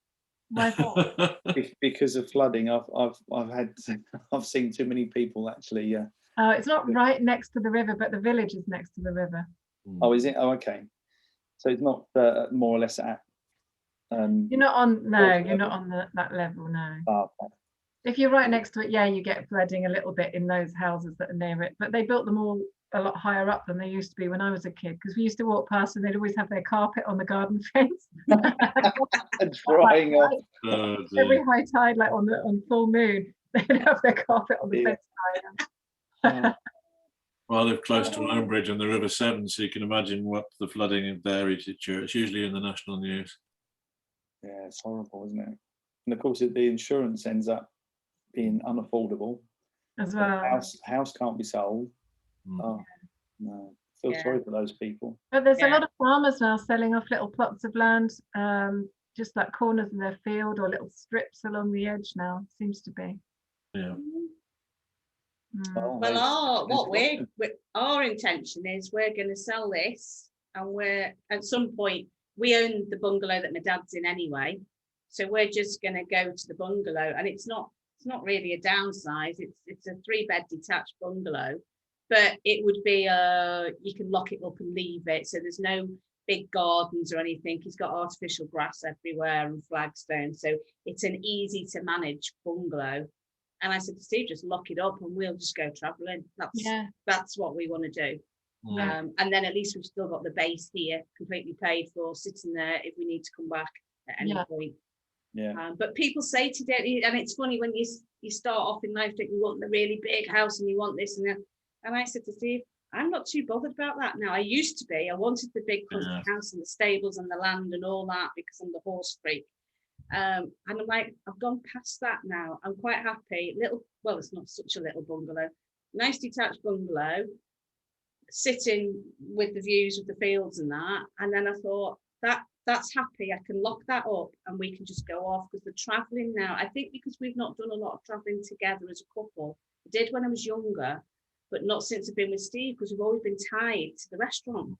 [SPEAKER 1] Why not?
[SPEAKER 4] Because of flooding. I've seen too many people actually.
[SPEAKER 1] It's not right next to the river, but the village is next to the river.
[SPEAKER 4] Oh, is it? Oh, okay. So it's not more or less at.
[SPEAKER 1] You're not on. No, you're not on that level. No.
[SPEAKER 4] Oh, okay.
[SPEAKER 1] If you're right next to it, yeah, you get flooding a little bit in those houses that are near it. But they built them all a lot higher up than they used to be when I was a kid, because we used to walk past and they'd always have their carpet on the garden fence.
[SPEAKER 4] Drying off.
[SPEAKER 1] Every high tide, like on full moon, they'd have their carpet on the fence.
[SPEAKER 2] Well, I live close to Lonebridge and the River Severn, so you can imagine what the flooding in there is. It's usually in the national news.
[SPEAKER 4] Yeah, it's horrible, isn't it? And of course, the insurance ends up being unaffordable
[SPEAKER 1] as well.
[SPEAKER 4] House can't be sold. Oh no, feel sorry for those people.
[SPEAKER 1] But there's a lot of farmers now selling off little plots of land, just like corners of their field or little strips along the edge now. Seems to be.
[SPEAKER 2] Yeah.
[SPEAKER 3] Well, our intention is we're going to sell this, and we're at some point we own the bungalow that my dad's in anyway, so we're just going to go to the bungalow, and it's not really a downsize. It's a 3-bed detached bungalow, but it would be you can lock it up and leave it, so there's no big gardens or anything. He's got artificial grass everywhere and flagstones, so it's an easy to manage bungalow. And I said to Steve, just lock it up and we'll just go traveling. That's what we want to do. Yeah. And then at least we've still got the base here completely paid for, sitting there if we need to come back at any point. Yeah. But people say today, and it's funny when you start off in life that you want the really big house and you want this and that. And I said to Steve, I'm not too bothered about that now. I used to be. I wanted the big country house and the stables and the land and all that because I'm the horse freak. And I'm like, I've gone past that now. I'm quite happy. Well, it's not such a little bungalow. Nice detached bungalow, sitting with the views of the fields and that. And then I thought, that's happy. I can lock that up and we can just go off, because the traveling now, I think because we've not done a lot of traveling together as a couple. I did when I was younger, but not since I've been with Steve, because we've always been tied to the restaurant.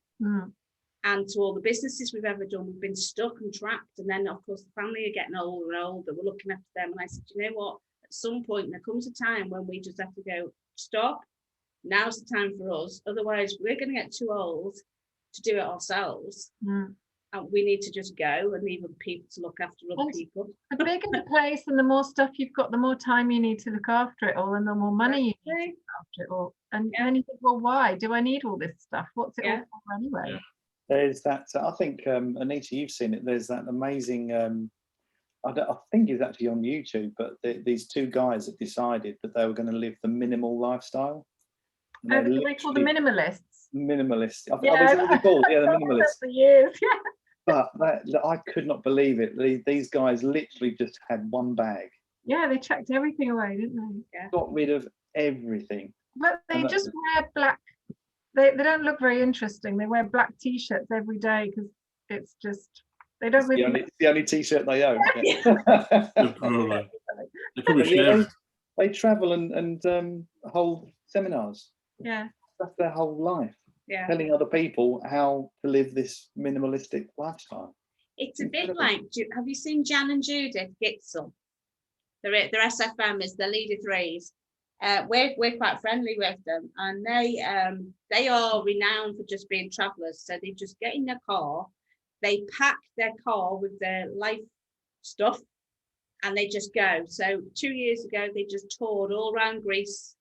[SPEAKER 3] And to all the businesses we've ever done, we've been stuck and trapped. And then, of course, the family are getting older and older. We're looking after them. And I said, you know what? At some point, there comes a time when we just have to go, stop. Now's the time for us. Otherwise, we're going to get too old to do it ourselves. And we need to just go and leave other people to look after other people.
[SPEAKER 1] The bigger the place and the more stuff you've got, the more time you need to look after it all, and the more money you need to look after it all. And then you think, well, why do I need all this stuff? What's it all for anyway?
[SPEAKER 4] There's that, I think, Anita, you've seen it. There's that amazing, I think it's actually on YouTube, but these two guys have decided that they were going to live the minimal lifestyle.
[SPEAKER 1] They call the minimalists.
[SPEAKER 4] Minimalists. I think what they're called. Yeah, the minimalists.
[SPEAKER 1] For years,
[SPEAKER 4] But I could not believe it. These guys literally just had one bag.
[SPEAKER 1] Yeah, they chucked everything away, didn't they? Yeah.
[SPEAKER 4] Got rid of everything.
[SPEAKER 1] But they just wear black. They don't look very interesting. They wear black t-shirts every day because it's just they don't really.
[SPEAKER 4] It's the only t-shirt they own. They travel and hold seminars.
[SPEAKER 1] Yeah,
[SPEAKER 4] that's their whole life. Yeah, telling other people how to live this minimalistic lifestyle.
[SPEAKER 3] It's a bit like, have you seen Jan and Judith Gitzel? They're SFMers, they're leader threes. We're quite friendly with them, and they are renowned for just being travellers. So they just get in their car, they pack their car with their life stuff, and they just go. So 2 years ago, they just toured all around Greece.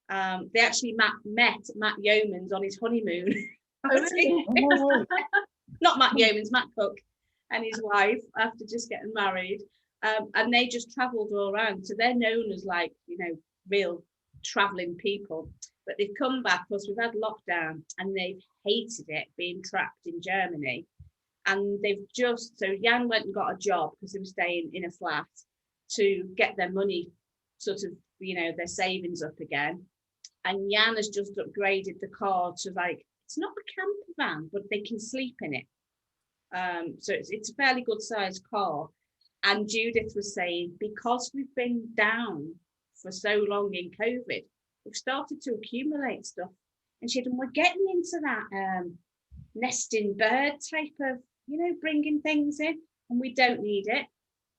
[SPEAKER 3] They actually met Matt Yeomans on his honeymoon. Not Matt Yeomans, Matt Cook and his wife, after just getting married. And they just travelled all around. So they're known as, like, real traveling people. But they've come back because we've had lockdown and they've hated it being trapped in Germany. And they've so Jan went and got a job because they were staying in a flat to get their money sort of, their savings up again. And Jan has just upgraded the car to, like, it's not a camper van, but they can sleep in it. So it's a fairly good sized car. And Judith was saying, because we've been down for so long in COVID, we've started to accumulate stuff. And she said, and we're getting into that nesting bird type of, bringing things in, and we don't need it.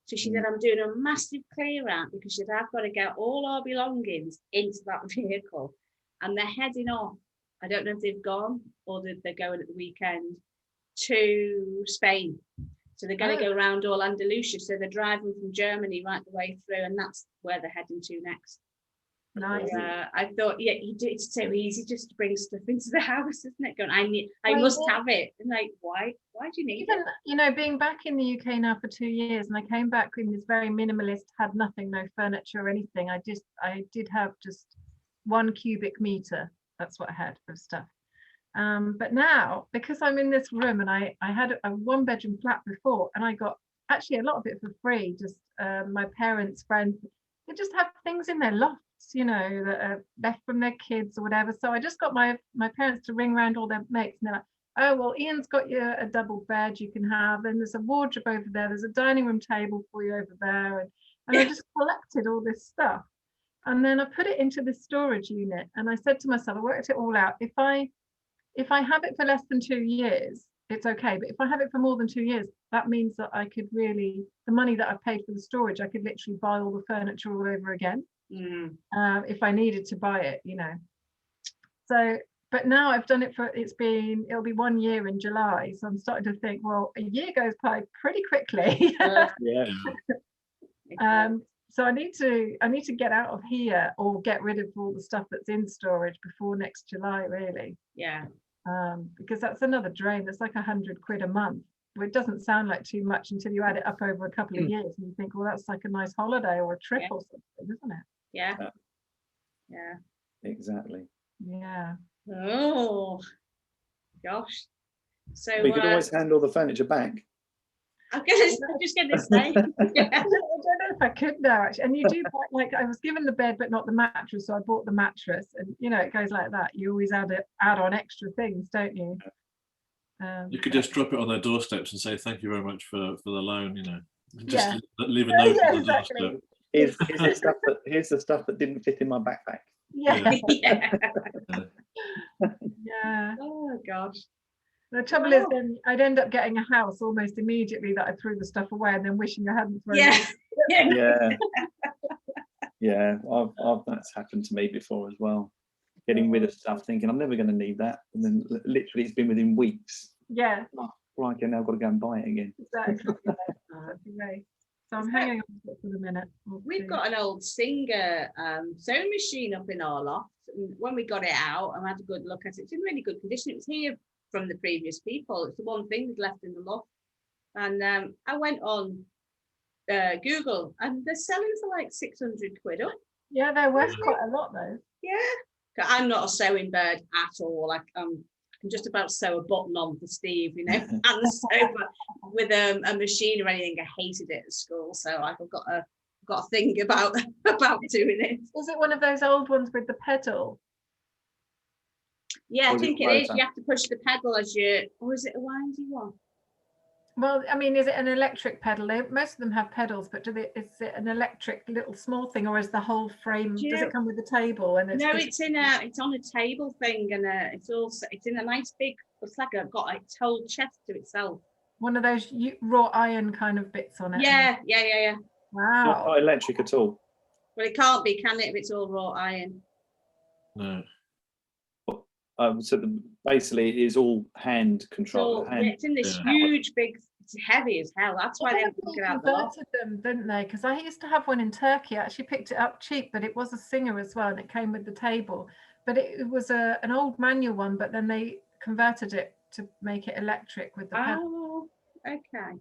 [SPEAKER 3] So she said, I'm doing a massive clear out because she said, I've got to get all our belongings into that vehicle. And they're heading off. I don't know if they've gone or they're going at the weekend to Spain. So they're going to go around all Andalusia. So they're driving from Germany right the way through, and that's where they're heading to next. Nice. I thought, it's so easy just to bring stuff into the house, isn't it? Going, I must have it. And like, why do you need it?
[SPEAKER 1] Being back in the UK now for 2 years, and I came back in this very minimalist, had nothing, no furniture or anything. I did have just 1 cubic meter. That's what I had of stuff. But now, because I'm in this room, and I had a 1-bedroom flat before, and I got actually a lot of it for free. Just my parents' friends, they just have things in their lofts, that are left from their kids or whatever. So I just got my parents to ring around all their mates, and they're like, oh, well, Ian's got you a double bed you can have, and there's a wardrobe over there, there's a dining room table for you over there, and I just collected all this stuff. And then I put it into the storage unit, and I said to myself, I worked it all out. If I have it for less than 2 years, it's okay. But if I have it for more than 2 years, that means that I could really, the money that I paid for the storage, I could literally buy all the furniture all over again. If I needed to buy it, you know. So, but now I've done it for, it'll be 1 year in July. So I'm starting to think, well, a year goes by pretty quickly. So I need to get out of here or get rid of all the stuff that's in storage before next July, really.
[SPEAKER 3] Yeah.
[SPEAKER 1] Because that's another drain. That's like 100 quid a month. Well, it doesn't sound like too much until you add it up over a couple of years, and you think, well, that's like a nice holiday or a trip or something, isn't it?
[SPEAKER 3] Yeah. Yeah.
[SPEAKER 4] Exactly.
[SPEAKER 1] Yeah.
[SPEAKER 3] Oh gosh. So
[SPEAKER 4] we could always hand all the furniture back.
[SPEAKER 3] I'm just going to say.
[SPEAKER 1] I don't know if I could now, actually. And you do, like, I was given the bed but not the mattress, so I bought the mattress, and you know, it goes like that. You always add on extra things, don't you?
[SPEAKER 2] You could just drop it on their doorsteps and say thank you very much for the loan, you know. Just
[SPEAKER 1] Yeah.
[SPEAKER 2] leave a note on the
[SPEAKER 1] Exactly.
[SPEAKER 2] doorstep.
[SPEAKER 4] Here's the stuff that didn't fit in my backpack.
[SPEAKER 1] Yeah.
[SPEAKER 3] Yeah. Oh gosh.
[SPEAKER 1] The trouble is, then I'd end up getting a house almost immediately that I threw the stuff away, and then wishing I hadn't thrown it.
[SPEAKER 4] Yeah. That's happened to me before as well. Getting rid of stuff, thinking I'm never going to need that, and then literally it's been within weeks.
[SPEAKER 1] Yeah.
[SPEAKER 4] Oh, right, now I've got to go and buy it again.
[SPEAKER 1] Exactly. So I'm hanging on for the minute.
[SPEAKER 3] We've got an old Singer sewing machine up in our loft, and when we got it out and had a good look at it, it's in really good condition. It was here from the previous people. It's the one thing we'd left in the loft, and I went on Google, and they're selling for like 600 quid up.
[SPEAKER 1] Yeah, they're worth quite a lot though.
[SPEAKER 3] Yeah, I'm not a sewing bird at all. Like I'm just about to sew a button on for Steve, you know, and sew with a machine or anything. I hated it at school, so I've got a thing about doing it.
[SPEAKER 1] Was it one of those old ones with the pedal?
[SPEAKER 3] Yeah, I think it is. You have to push the pedal as you, or is it a windy one?
[SPEAKER 1] Well, I mean, is it an electric pedal? Most of them have pedals, but is it an electric little small thing, or is the whole frame? Does it come with a table? And
[SPEAKER 3] it's on a table thing, and it's in a nice big. It's like got its whole chest to itself.
[SPEAKER 1] One of those wrought iron kind of bits on it.
[SPEAKER 3] Yeah.
[SPEAKER 1] Wow.
[SPEAKER 4] Not electric at all.
[SPEAKER 3] Well, it can't be, can it? If it's all wrought iron.
[SPEAKER 2] No.
[SPEAKER 4] So basically, it is all hand control.
[SPEAKER 3] It's in this huge big. It's heavy as hell. That's why they
[SPEAKER 1] converted them, didn't they? Because I used to have one in Turkey. I actually picked it up cheap, but it was a Singer as well, and it came with the table. But it was an old manual one. But then they converted it to make it electric with the pedal.
[SPEAKER 3] Oh, okay.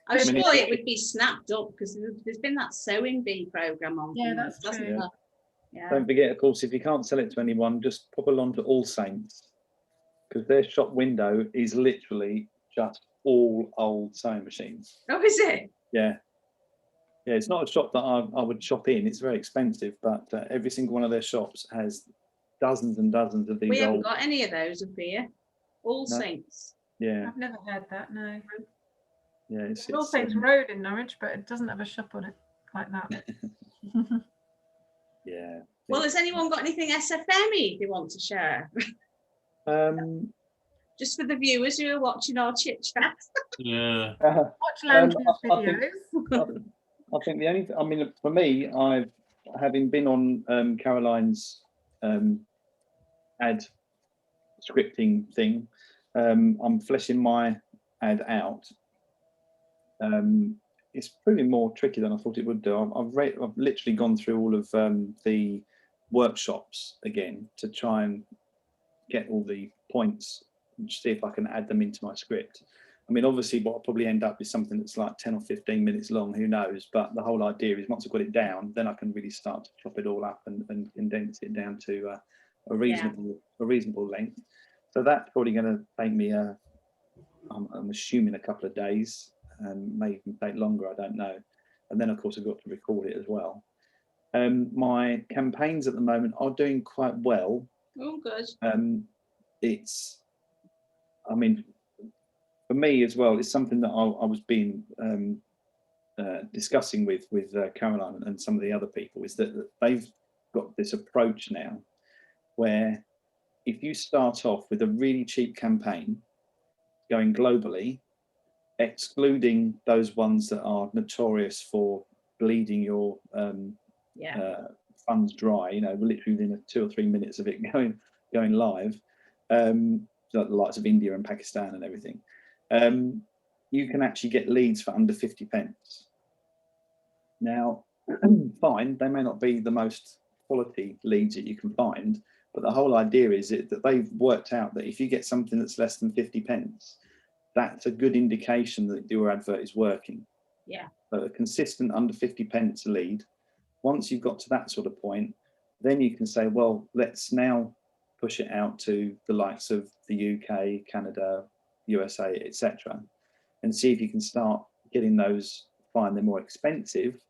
[SPEAKER 3] I was sure it would be snapped up because there's been that sewing bee program on.
[SPEAKER 1] Yeah, that's true.
[SPEAKER 3] Yeah.
[SPEAKER 4] Don't forget, of course, if you can't sell it to anyone, just pop along to All Saints, because their shop window is literally just all old sewing machines.
[SPEAKER 3] Oh, is it?
[SPEAKER 4] Yeah. It's not a shop that I would shop in. It's very expensive, but every single one of their shops has dozens and dozens of these.
[SPEAKER 3] We haven't got any of those up here. All Saints.
[SPEAKER 4] Yeah.
[SPEAKER 1] I've never heard that. No.
[SPEAKER 4] Yeah. It's
[SPEAKER 1] All Saints Road in Norwich, but it doesn't have a shop on it like that.
[SPEAKER 4] Yeah.
[SPEAKER 3] Well, has anyone got anything SFME they want to share? Just for the viewers who are watching our chit chat.
[SPEAKER 2] Yeah.
[SPEAKER 1] Watch Landry's videos.
[SPEAKER 4] I think the only, I mean, for me, having been on Caroline's ad scripting thing, I'm fleshing my ad out. It's proving more tricky than I thought it would do. I've literally gone through all of the workshops again to try and get all the points and see if I can add them into my script. I mean, obviously, what I'll probably end up is something that's like 10 or 15 minutes long, who knows? But the whole idea is once I've got it down, then I can really start to chop it all up and condense it down to a reasonable length. So that's probably going to take me, I'm assuming, a couple of days. May even take longer, I don't know. And then, of course, I've got to record it as well. My campaigns at the moment are doing quite well.
[SPEAKER 3] Oh, good.
[SPEAKER 4] I mean, for me as well, it's something that I was being discussing with Caroline and some of the other people, is that got this approach now where if you start off with a really cheap campaign going globally, excluding those ones that are notorious for bleeding your funds dry, you know, literally within 2 or 3 minutes of it going live, like the likes of India and Pakistan and everything, you can actually get leads for under 50p. Now, fine, they may not be the most quality leads that you can find, but the whole idea is that they've worked out that if you get something that's less than 50p, that's a good indication that your advert is working.
[SPEAKER 3] Yeah.
[SPEAKER 4] So a consistent under 50p a lead. Once you've got to that sort of point, then you can say, well, let's now push it out to the likes of the UK, Canada, USA, etc., and see if you can start getting those. Fine, they're more expensive,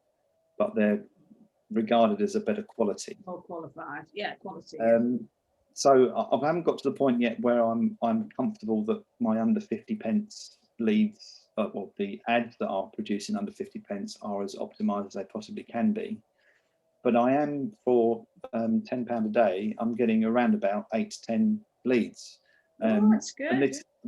[SPEAKER 4] but they're regarded as a better quality.
[SPEAKER 3] More qualified, yeah, quality.
[SPEAKER 4] So I haven't got to the point yet where I'm comfortable that my under 50p leads, or the ads that are producing under 50p are as optimized as they possibly can be. But I am, for £10 a day, I'm getting around about 8 to 10 leads.
[SPEAKER 3] That's good.
[SPEAKER 4] And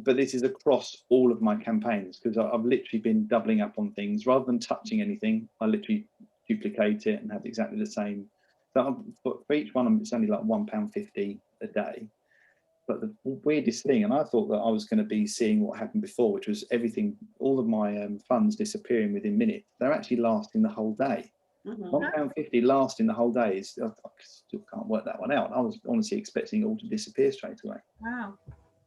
[SPEAKER 4] this is across all of my campaigns, because I've literally been doubling up on things. Rather than touching anything, I literally duplicate it and have exactly the same. So for each one, it's only like £1.50 a day. But the weirdest thing, and I thought that I was going to be seeing what happened before, which was everything, all of my funds disappearing within minutes. They're actually lasting the whole day. £1.50 lasting the whole day is, I still can't work that one out. I was honestly expecting it all to disappear straight away.
[SPEAKER 1] Wow.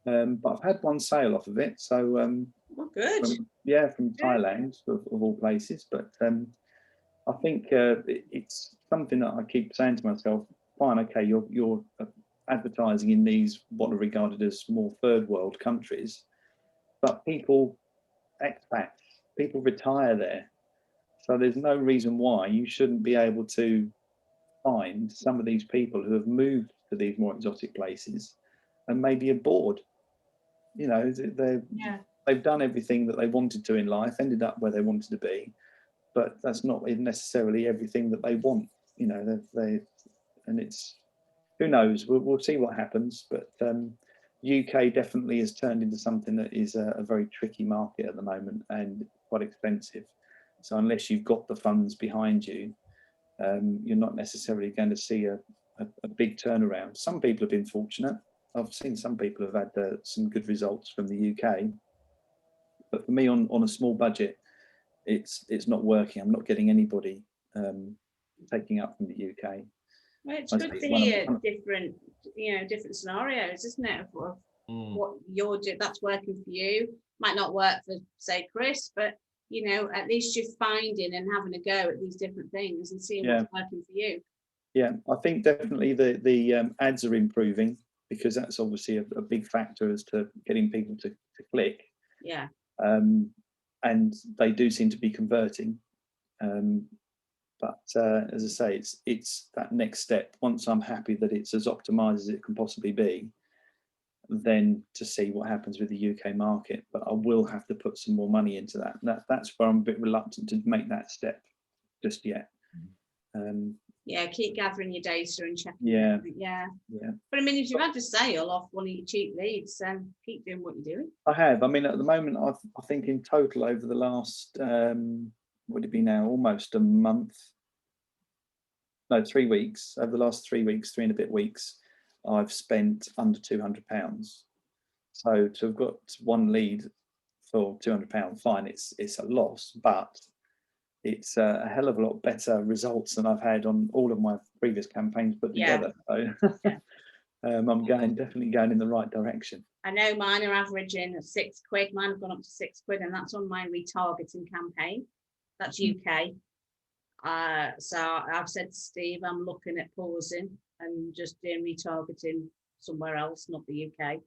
[SPEAKER 4] But I've had one sale off of it. So
[SPEAKER 3] good.
[SPEAKER 4] From Thailand, of all places. But I think it's something that I keep saying to myself, fine, okay, you're advertising in these what are regarded as more third world countries, but expats, people retire there. So there's no reason why you shouldn't be able to find some of these people who have moved to these more exotic places and maybe are bored. You know, they've done everything that they wanted to in life, ended up where they wanted to be, but that's not necessarily everything that they want. You know, and it's, who knows? We'll see what happens. But UK definitely has turned into something that is a very tricky market at the moment and quite expensive. So unless you've got the funds behind you, you're not necessarily going to see a big turnaround. Some people have been fortunate. I've seen some people have had some good results from the UK, but for me, on a small budget, it's not working. I'm not getting anybody taking up from the UK.
[SPEAKER 3] Well, it's good to hear different scenarios, isn't it? Of what you're doing, that's working for you. Might not work for, say, Chris, but you know, at least you're finding and having a go at these different things and seeing what's working for you. Yeah,
[SPEAKER 4] I think definitely the ads are improving, because that's obviously a big factor as to getting people to click.
[SPEAKER 3] Yeah.
[SPEAKER 4] And they do seem to be converting. But as I say, it's that next step. Once I'm happy that it's as optimized as it can possibly be, then to see what happens with the UK market. But I will have to put some more money into that. That's where I'm a bit reluctant to make that step just yet.
[SPEAKER 3] Keep gathering your data and checking.
[SPEAKER 4] Yeah.
[SPEAKER 3] But I mean, if you've had a sale off one of your cheap leads, keep doing what you're doing.
[SPEAKER 4] I have. I mean, at the moment, I think in total over the last, would it be now almost a month? No, 3 weeks. Over the last 3 weeks, 3 and a bit weeks, I've spent under £200. So to have got one lead for £200, fine, it's a loss, but it's a hell of a lot better results than I've had on all of my previous campaigns put together. So I'm definitely going in the right direction.
[SPEAKER 3] I know mine are averaging £6. Mine have gone up to £6, and that's on my retargeting campaign. That's UK. So I've said to Steve, I'm looking at pausing and just doing retargeting somewhere else, not the UK,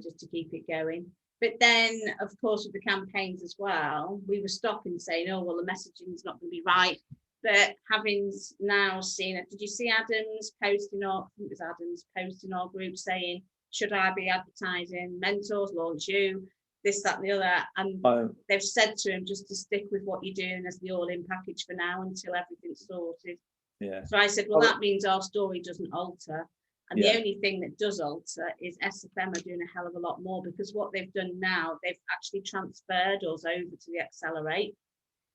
[SPEAKER 3] just to keep it going. But then, of course, with the campaigns as well, we were stopping saying, oh, well, the messaging is not going to be right. But having now seen it, did you see Adam's posting, I think it was Adam's posting our group saying, should I be advertising mentors, launch you, this, that, and the other? And they've said to him just to stick with what you're doing as the all-in package for now until everything's sorted.
[SPEAKER 4] Yeah.
[SPEAKER 3] So I said, well, that means our story doesn't alter. And the only thing that does alter is SFM are doing a hell of a lot more, because what they've done now, they've actually transferred us over to the Accelerate,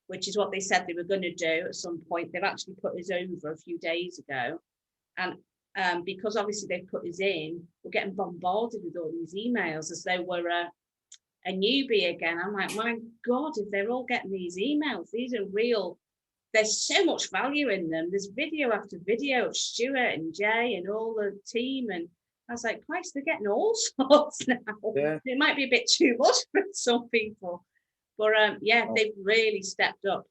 [SPEAKER 3] which is what they said they were going to do at some point. They've actually put us over a few days ago. And because obviously they've put us in, we're getting bombarded with all these emails as though we're a newbie again. I'm like, my God, if they're all getting these emails, these are real. There's so much value in them. There's video after video of Stuart and Jay and all the team. And I was like, Christ, they're getting all sorts now.
[SPEAKER 4] Yeah.
[SPEAKER 3] It might be a bit too much for some people. But they've really stepped up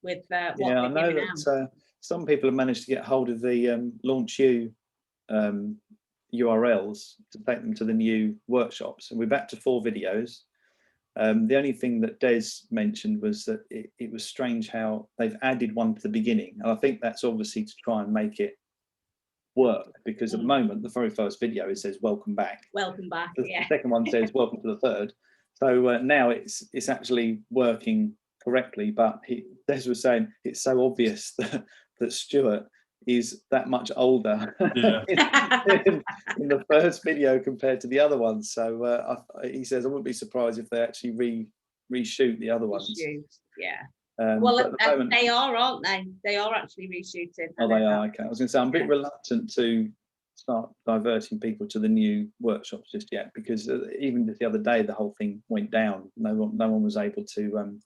[SPEAKER 3] with what they're giving out.
[SPEAKER 4] I know that some people have managed to get hold of the Launch You URLs to take them to the new workshops. And we're back to 4 videos. The only thing that Des mentioned was that it was strange how they've added one to the beginning. And I think that's obviously to try and make it work, because at the moment, the very first video, it says, welcome back.
[SPEAKER 3] Welcome back,
[SPEAKER 4] The second one says, welcome to the third. So now it's actually working correctly, but Des was saying it's so obvious that Stuart is that much older in the first video compared to the other ones. So he says I wouldn't be surprised if they actually reshoot the other ones.
[SPEAKER 3] Well, they are, aren't they? They are actually reshooting.
[SPEAKER 4] Oh, they are. Okay. I was going to say I'm a bit reluctant to start diverting people to the new workshops just yet, because even just the other day the whole thing went down. No one was able to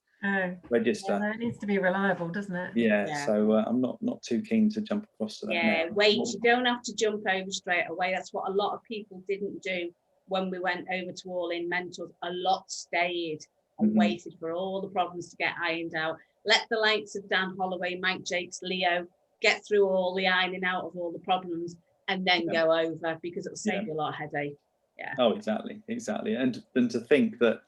[SPEAKER 4] register.
[SPEAKER 1] It needs to be reliable, doesn't it?
[SPEAKER 4] Yeah. So I'm not too keen to jump across to that.
[SPEAKER 3] Yeah, wait, you don't have to jump over straight away. That's what a lot of people didn't do when we went over to All In Mentors. A lot stayed and waited for all the problems to get ironed out. Let the likes of Dan Holloway, Mike Jakes, Leo get through all the ironing out of all the problems and then go over, because it'll save you a lot of headache. Yeah.
[SPEAKER 4] Oh, exactly. And to think that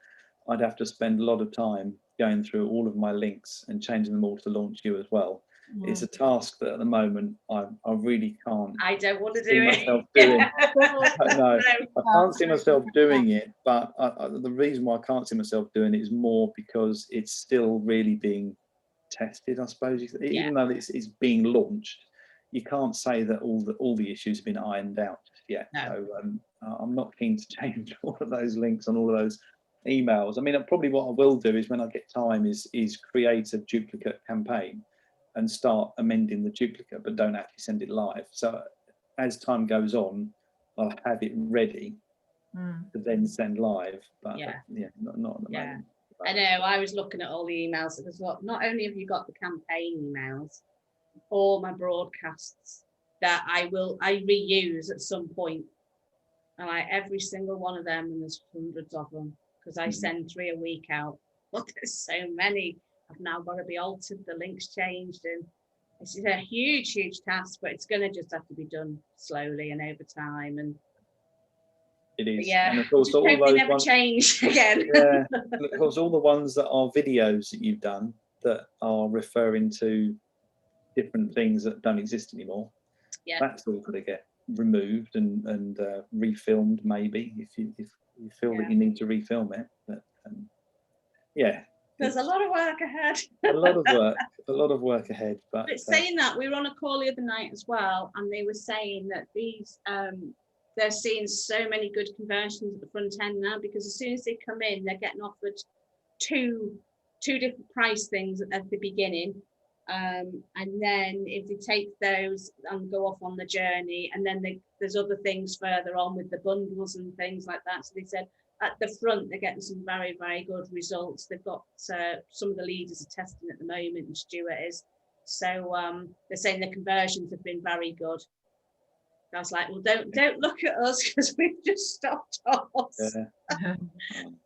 [SPEAKER 4] I'd have to spend a lot of time going through all of my links and changing them all to Launch You as well. It's a task that at the moment I really can't.
[SPEAKER 3] I don't want to do it.
[SPEAKER 4] Myself doing. No, I can't see myself doing it. But the reason why I can't see myself doing it is more because it's still really being tested, I suppose. Even though it's being launched, you can't say that all the issues have been ironed out yet. No. So I'm not keen to change all of those links on all of those emails. I mean, probably what I will do is when I get time is create a duplicate campaign and start amending the duplicate, but don't actually send it live. So as time goes on, I'll have it ready to then send live. But not at the moment.
[SPEAKER 3] I know. I was looking at all the emails. It was not only have you got the campaign emails, all my broadcasts that I reuse at some point, and every single one of them, and there's hundreds of them, because I send 3 a week out. But there's so many. I've now got to be altered, the links changed, and it's a huge task, but it's going to just have to be done slowly and over time. And
[SPEAKER 4] it is.
[SPEAKER 3] Yeah,
[SPEAKER 4] and of course, all
[SPEAKER 3] those never ones, change again.
[SPEAKER 4] Yeah, and of course, all the ones that are videos that you've done that are referring to different things that don't exist anymore. Yeah, that's all got to get removed and refilmed, maybe if you feel that you need to refilm it. But
[SPEAKER 3] there's a lot of work ahead.
[SPEAKER 4] a lot of work ahead. But
[SPEAKER 3] saying that, we were on a call the other night as well, and they were saying that these they're seeing so many good conversions at the front end now, because as soon as they come in, they're getting offered two different price things at the beginning. And then if they take those and go off on the journey, and then there's other things further on with the bundles and things like that. So they said at the front, they're getting some very, very good results. They've got some of the leaders are testing at the moment, and Stuart is. So they're saying the conversions have been very good. I was like, well, don't look at us, because we've just stopped ours. Yeah.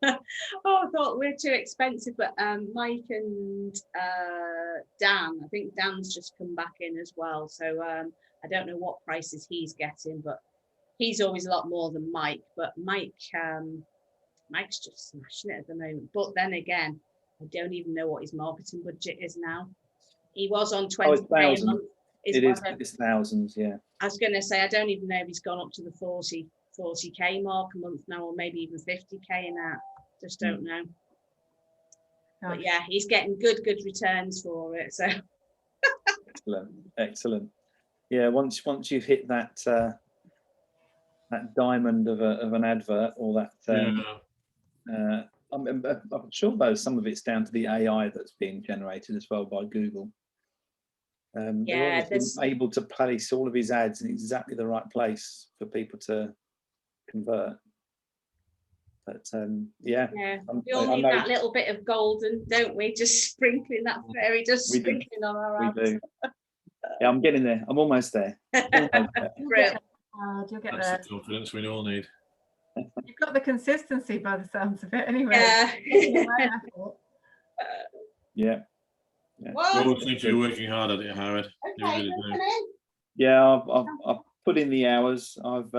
[SPEAKER 3] I thought we're too expensive, but Mike and Dan, I think Dan's just come back in as well. So I don't know what prices he's getting, but he's always a lot more than Mike. But Mike's just smashing it at the moment. But then again, I don't even know what his marketing budget is now. He was on 20,000 a month.
[SPEAKER 4] It's thousands, yeah.
[SPEAKER 3] I was going to say, I don't even know if he's gone up to the 40k mark a month now, or maybe even 50k in that. Just don't know. But yeah, he's getting good returns for it. So
[SPEAKER 4] Excellent. Yeah, once you've hit that that diamond of an advert, or that I'm sure though some of it's down to the AI that's being generated as well by Google. They're obviously able to place all of his ads in exactly the right place for people to convert. But
[SPEAKER 3] we all need that little bit of golden, don't we? Just sprinkling that fairy dust, sprinkling on our ads.
[SPEAKER 4] We do. Yeah, I'm getting there. I'm almost there.
[SPEAKER 1] You'll get there.
[SPEAKER 2] That's the confidence we all need.
[SPEAKER 1] You've got the consistency by the sounds of it, anyway.
[SPEAKER 4] Yeah.
[SPEAKER 2] You always seem to be working hard at it, Howard.
[SPEAKER 3] Okay,
[SPEAKER 4] yeah, I've put in the hours. I've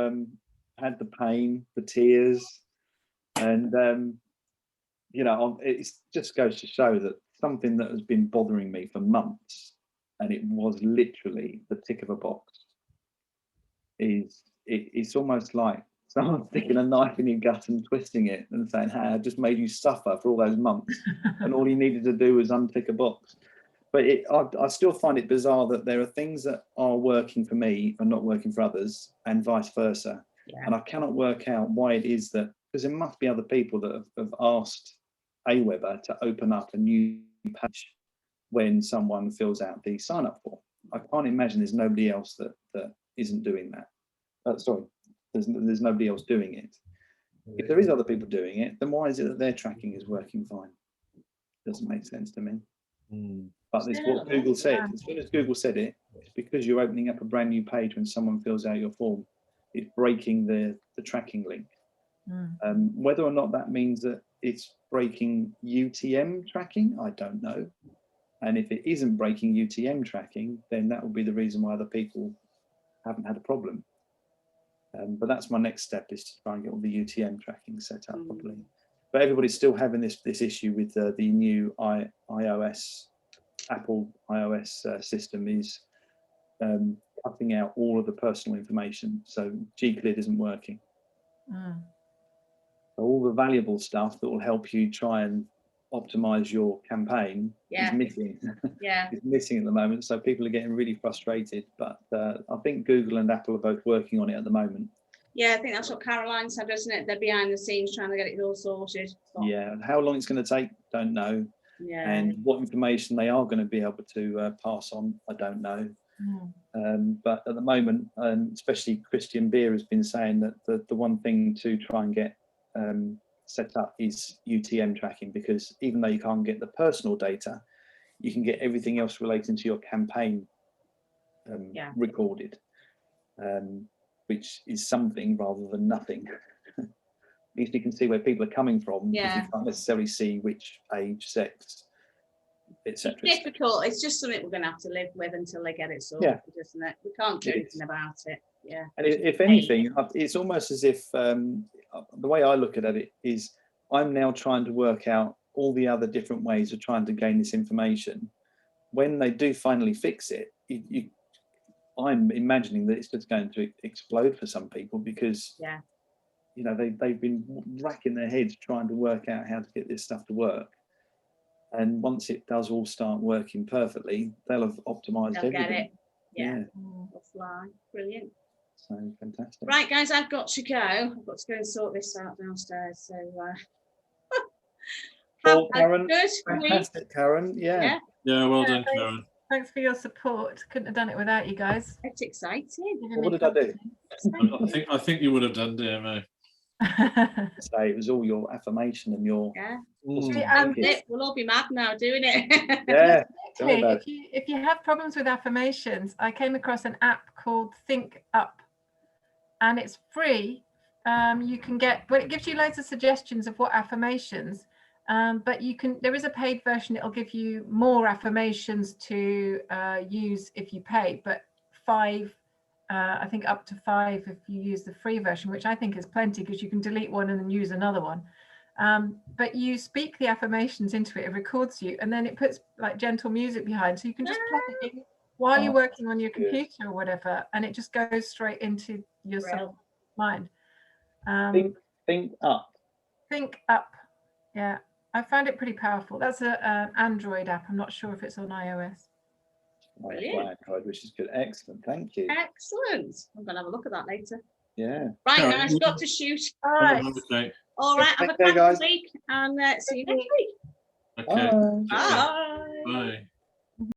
[SPEAKER 4] had the pain, the tears, and it just goes to show that something that has been bothering me for months, and it was literally the tick of a box, it's almost like someone sticking a knife in your gut and twisting it and saying, "Hey, I just made you suffer for all those months," and all you needed to do was untick a box. But I still find it bizarre that there are things that are working for me and not working for others, and vice versa. Yeah. And I cannot work out why it is that, because there must be other people that have asked Aweber to open up a new page when someone fills out the sign up form. I can't imagine there's nobody else that isn't doing that. Sorry, there's nobody else doing it. If there is other people doing it, then why is it that their tracking is working fine? Doesn't make sense to me. But it's what Google said. As soon as Google said it, it's because you're opening up a brand new page when someone fills out your form. It's breaking the tracking link. Whether or not that means that it's breaking UTM tracking, I don't know. And if it isn't breaking UTM tracking, then that will be the reason why other people haven't had a problem. But that's my next step, is to try and get all the UTM tracking set up properly. But everybody's still having this issue with the new iOS, Apple iOS system is cutting out all of the personal information. So G-Clear isn't working. So all the valuable stuff that will help you try and optimize your campaign is missing. It's missing at the moment. So people are getting really frustrated. But I think Google and Apple are both working on it at the moment.
[SPEAKER 3] Yeah, I think that's what Caroline said, isn't it? They're behind the scenes trying to get it all sorted.
[SPEAKER 4] Yeah, and how long it's going to take, don't know. Yeah. And what information they are going to be able to pass on, I don't know. But at the moment, especially Christian Beer has been saying that the one thing to try and get set up is UTM tracking, because even though you can't get the personal data, you can get everything else relating to your campaign recorded. Which is something rather than nothing. At least you can see where people are coming from, because you can't necessarily see which age, sex, etc.
[SPEAKER 3] It's difficult. It's just something we're going to have to live with until they get it sorted, isn't it? We can't do anything about it. Yeah.
[SPEAKER 4] And if anything, it's almost as if the way I look at it is, I'm now trying to work out all the other different ways of trying to gain this information. When they do finally fix it, I'm imagining that it's just going to explode for some people, because they've been racking their heads trying to work out how to get this stuff to work. And once it does all start working perfectly, they'll have optimized everything.
[SPEAKER 3] Get it. Yeah. That's fly. Brilliant.
[SPEAKER 4] So fantastic.
[SPEAKER 3] Right, guys, I've got to go. I've got to go and sort this out downstairs. So
[SPEAKER 4] well, Karen, fantastic, Karen. Yeah,
[SPEAKER 2] well done, Karen.
[SPEAKER 1] Thanks for your support. Couldn't have done it without you guys.
[SPEAKER 3] It's exciting.
[SPEAKER 4] Well, what did I do?
[SPEAKER 2] I think you would have done, dear me.
[SPEAKER 4] So it was all your affirmation and your.
[SPEAKER 3] We'll all be mad now doing it.
[SPEAKER 4] Yeah.
[SPEAKER 1] If you have problems with affirmations, I came across an app called Think Up, and it's free. You can get, it gives you loads of suggestions of what affirmations. But there is a paid version. It'll give you more affirmations to use if you pay, but 5, I think up to 5 if you use the free version, which I think is plenty, because you can delete one and then use another one. But you speak the affirmations into it, it records you, and then it puts like gentle music behind, so you can just plug it in while you're working on your computer or whatever, and it just goes straight into your mind.
[SPEAKER 4] Think Up.
[SPEAKER 1] Think Up. Yeah. I found it pretty powerful. That's an Android app. I'm not sure if it's on iOS.
[SPEAKER 4] Android, which is good. Excellent, thank you.
[SPEAKER 3] Excellent. I'm going to have a look at that later.
[SPEAKER 4] Yeah.
[SPEAKER 3] Right, guys, got to shoot.
[SPEAKER 1] All right.
[SPEAKER 2] Okay.
[SPEAKER 3] All right, have a
[SPEAKER 4] Take care,
[SPEAKER 3] cracking
[SPEAKER 4] guys.
[SPEAKER 3] week, and see you next week.
[SPEAKER 2] Okay.
[SPEAKER 4] Bye.
[SPEAKER 3] Bye.
[SPEAKER 2] Bye.